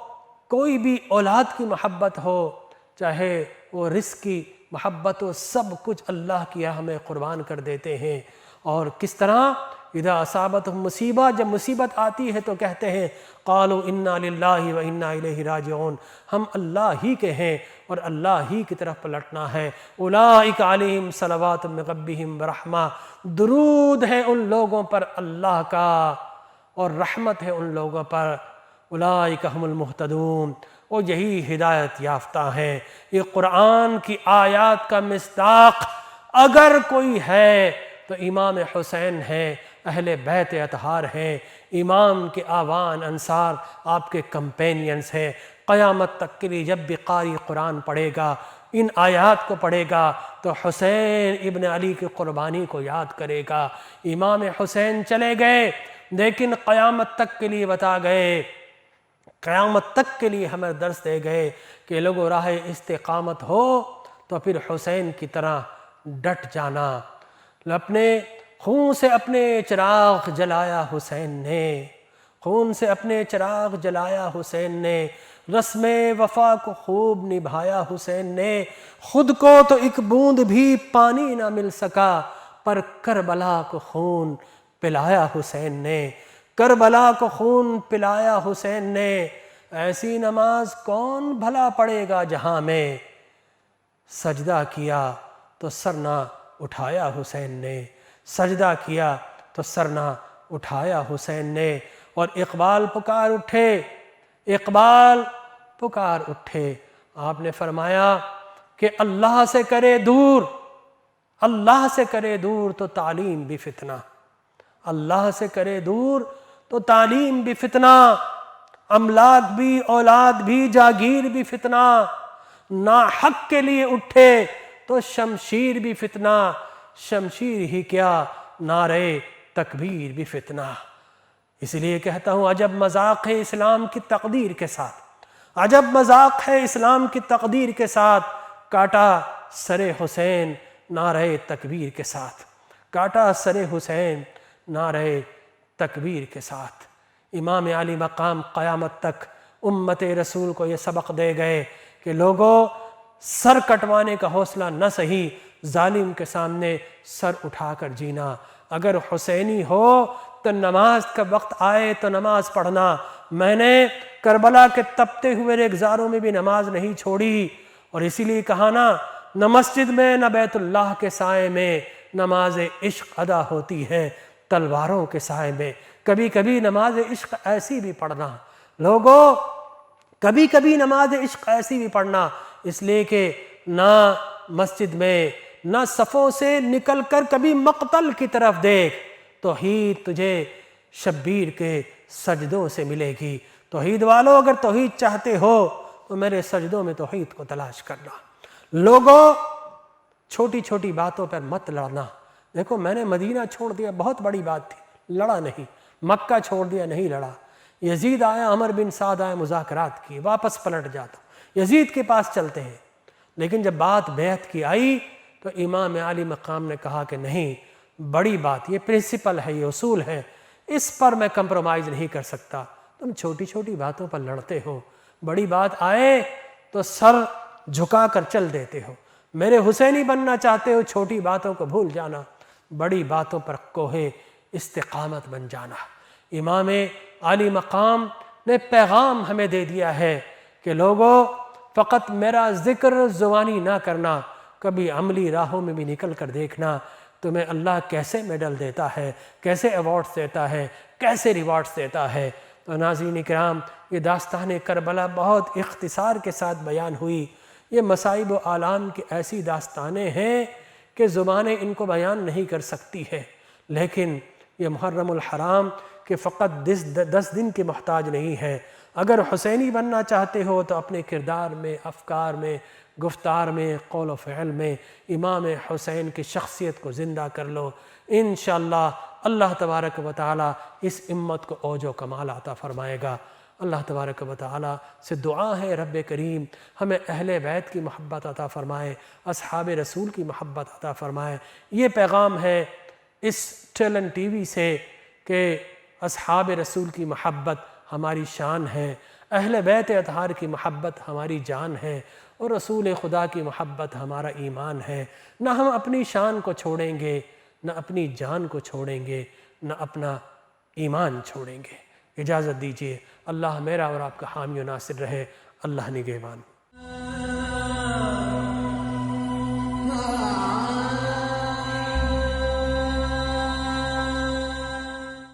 کوئی بھی اولاد کی محبت ہو، چاہے وہ رزق کی محبت ہو، سب کچھ اللہ کی راہ میں قربان کر دیتے ہیں۔ اور کس طرح اذا اصابتہم مصیبہ، جب مصیبت آتی ہے تو کہتے ہیں قالوا انا للہ و انا الیہ راجعون، ہم اللہ ہی کے ہیں اور اللہ ہی کی طرف پلٹنا ہے۔ اولئک علیہم صلوات من ربہم ورحمہ، درود ہے ان لوگوں پر اللہ کا اور رحمت ہے ان لوگوں پر۔ اولئک هم المہتدون، اور یہی ہدایت یافتہ ہیں۔ یہ قرآن کی آیات کا مصداق اگر کوئی ہے تو امام حسین ہیں، اہل بیت اطہار ہیں، امام کے آوان انصار آپ کے کمپینینز ہیں۔ قیامت تک کے لیے جب بھی قاری قرآن پڑھے گا، ان آیات کو پڑھے گا تو حسین ابن علی کی قربانی کو یاد کرے گا۔ امام حسین چلے گئے لیکن قیامت تک کے لیے بتا گئے، قیامت تک کے لیے ہمیں درس دے گئے کہ لوگوں راہ استقامت ہو تو پھر حسین کی طرح ڈٹ جانا۔ اپنے خون سے اپنے چراغ جلایا حسین نے، خون سے اپنے چراغ جلایا حسین نے، رسم وفا کو خوب نبھایا حسین نے۔ خود کو تو ایک بوند بھی پانی نہ مل سکا پر کربلا کو خون پلایا حسین نے، کربلا کو خون پلایا حسین نے۔ ایسی نماز کون بھلا پڑھے گا جہاں میں، سجدہ کیا تو سر نہ اٹھایا حسین نے، سجدہ کیا تو سر نہ اٹھایا حسین نے۔ اور اقبال پکار اٹھے، اقبال پکار اٹھے، آپ نے فرمایا کہ اللہ سے کرے دور، اللہ سے کرے دور تو تعلیم بھی فتنہ، اللہ سے کرے دور تو تعلیم بھی فتنہ، املاک بھی، اولاد بھی، جاگیر بھی فتنہ، ناحق کے لیے اٹھے تو شمشیر بھی فتنہ، شمشیر ہی کیا نعرے تکبیر بھی فتنہ۔ اس لیے کہتا ہوں عجب مذاق ہے اسلام کی تقدیر کے ساتھ، عجب مذاق ہے اسلام کی تقدیر کے ساتھ، کاٹا سر حسین نعرہ تکبیر کے ساتھ، کاٹا سر حسین نعرہ تکبیر کے ساتھ۔ امام علی مقام قیامت تک امت رسول کو یہ سبق دے گئے کہ لوگوں سر کٹوانے کا حوصلہ نہ سہی، ظالم کے سامنے سر اٹھا کر جینا۔ اگر حسینی ہو تو نماز کا وقت آئے تو نماز پڑھنا۔ میں نے کربلا کے تپتے ہوئے ریگزاروں میں بھی نماز نہیں چھوڑی، اور اسی لیے کہا نہ مسجد میں نہ بیت اللہ کے سائے میں نماز عشق ادا ہوتی ہے، تلواروں کے سائے میں۔ کبھی کبھی نماز عشق ایسی بھی پڑھنا، لوگوں کبھی کبھی نماز عشق ایسی بھی پڑھنا، اس لیے کہ نہ مسجد میں نہ صفوں سے نکل کر کبھی مقتل کی طرف دیکھ، توحید تجھے شبیر کے سجدوں سے ملے گی۔ توحید والوں اگر توحید چاہتے ہو تو میرے سجدوں میں توحید کو تلاش کرنا۔ لوگوں چھوٹی چھوٹی باتوں پر مت لڑنا۔ دیکھو میں نے مدینہ چھوڑ دیا، بہت بڑی بات تھی، لڑا نہیں۔ مکہ چھوڑ دیا، نہیں لڑا۔ یزید آیا، عمر بن سعد آیا، مذاکرات کی، واپس پلٹ جاتا، یزید کے پاس چلتے ہیں۔ لیکن جب بات بیعت کی آئی تو امام علی مقام نے کہا کہ نہیں، بڑی بات، یہ پرنسپل ہے، یہ اصول ہے، اس پر میں کمپرومائز نہیں کر سکتا۔ تم چھوٹی چھوٹی باتوں پر لڑتے ہو، بڑی بات آئے تو سر جھکا کر چل دیتے ہو۔ میرے حسینی بننا چاہتے ہو، چھوٹی باتوں کو بھول جانا، بڑی باتوں پر کوہ استقامت بن جانا۔ امام علی مقام نے پیغام ہمیں دے دیا ہے کہ لوگوں فقط میرا ذکر زبانی نہ کرنا، کبھی عملی راہوں میں بھی نکل کر دیکھنا۔ تمہیں اللہ کیسے میڈل دیتا ہے، کیسے ایوارڈز دیتا ہے، کیسے ریوارڈز دیتا ہے۔ تو ناظرین کرام، یہ داستان کربلا بہت اختصار کے ساتھ بیان ہوئی۔ یہ مصائب و آلام کی ایسی داستانیں ہیں کہ زبانیں ان کو بیان نہیں کر سکتی ہے، لیکن یہ محرم الحرام کہ فقط 10 دن کے محتاج نہیں ہے۔ اگر حسینی بننا چاہتے ہو تو اپنے کردار میں، افکار میں، گفتار میں، قول و فعل میں امام حسین کی شخصیت کو زندہ کر لو۔ انشاءاللہ اللہ تبارک و تعالی اس امت کو اوج و کمال عطا فرمائے گا۔ اللہ تبارک و تعالی سے دعا ہے رب کریم ہمیں اہل بیت کی محبت عطا فرمائے، اصحاب رسول کی محبت عطا فرمائے۔ یہ پیغام ہے اس ٹیلن ٹی وی سے کہ اصحاب رسول کی محبت ہماری شان ہے، اہل بیت اطہار کی محبت ہماری جان ہے، اور رسول خدا کی محبت ہمارا ایمان ہے۔ نہ ہم اپنی شان کو چھوڑیں گے، نہ اپنی جان کو چھوڑیں گے، نہ اپنا ایمان چھوڑیں گے۔ اجازت دیجیے، اللہ میرا اور آپ کا حامی و ناصر رہے۔ اللہ نگہبان۔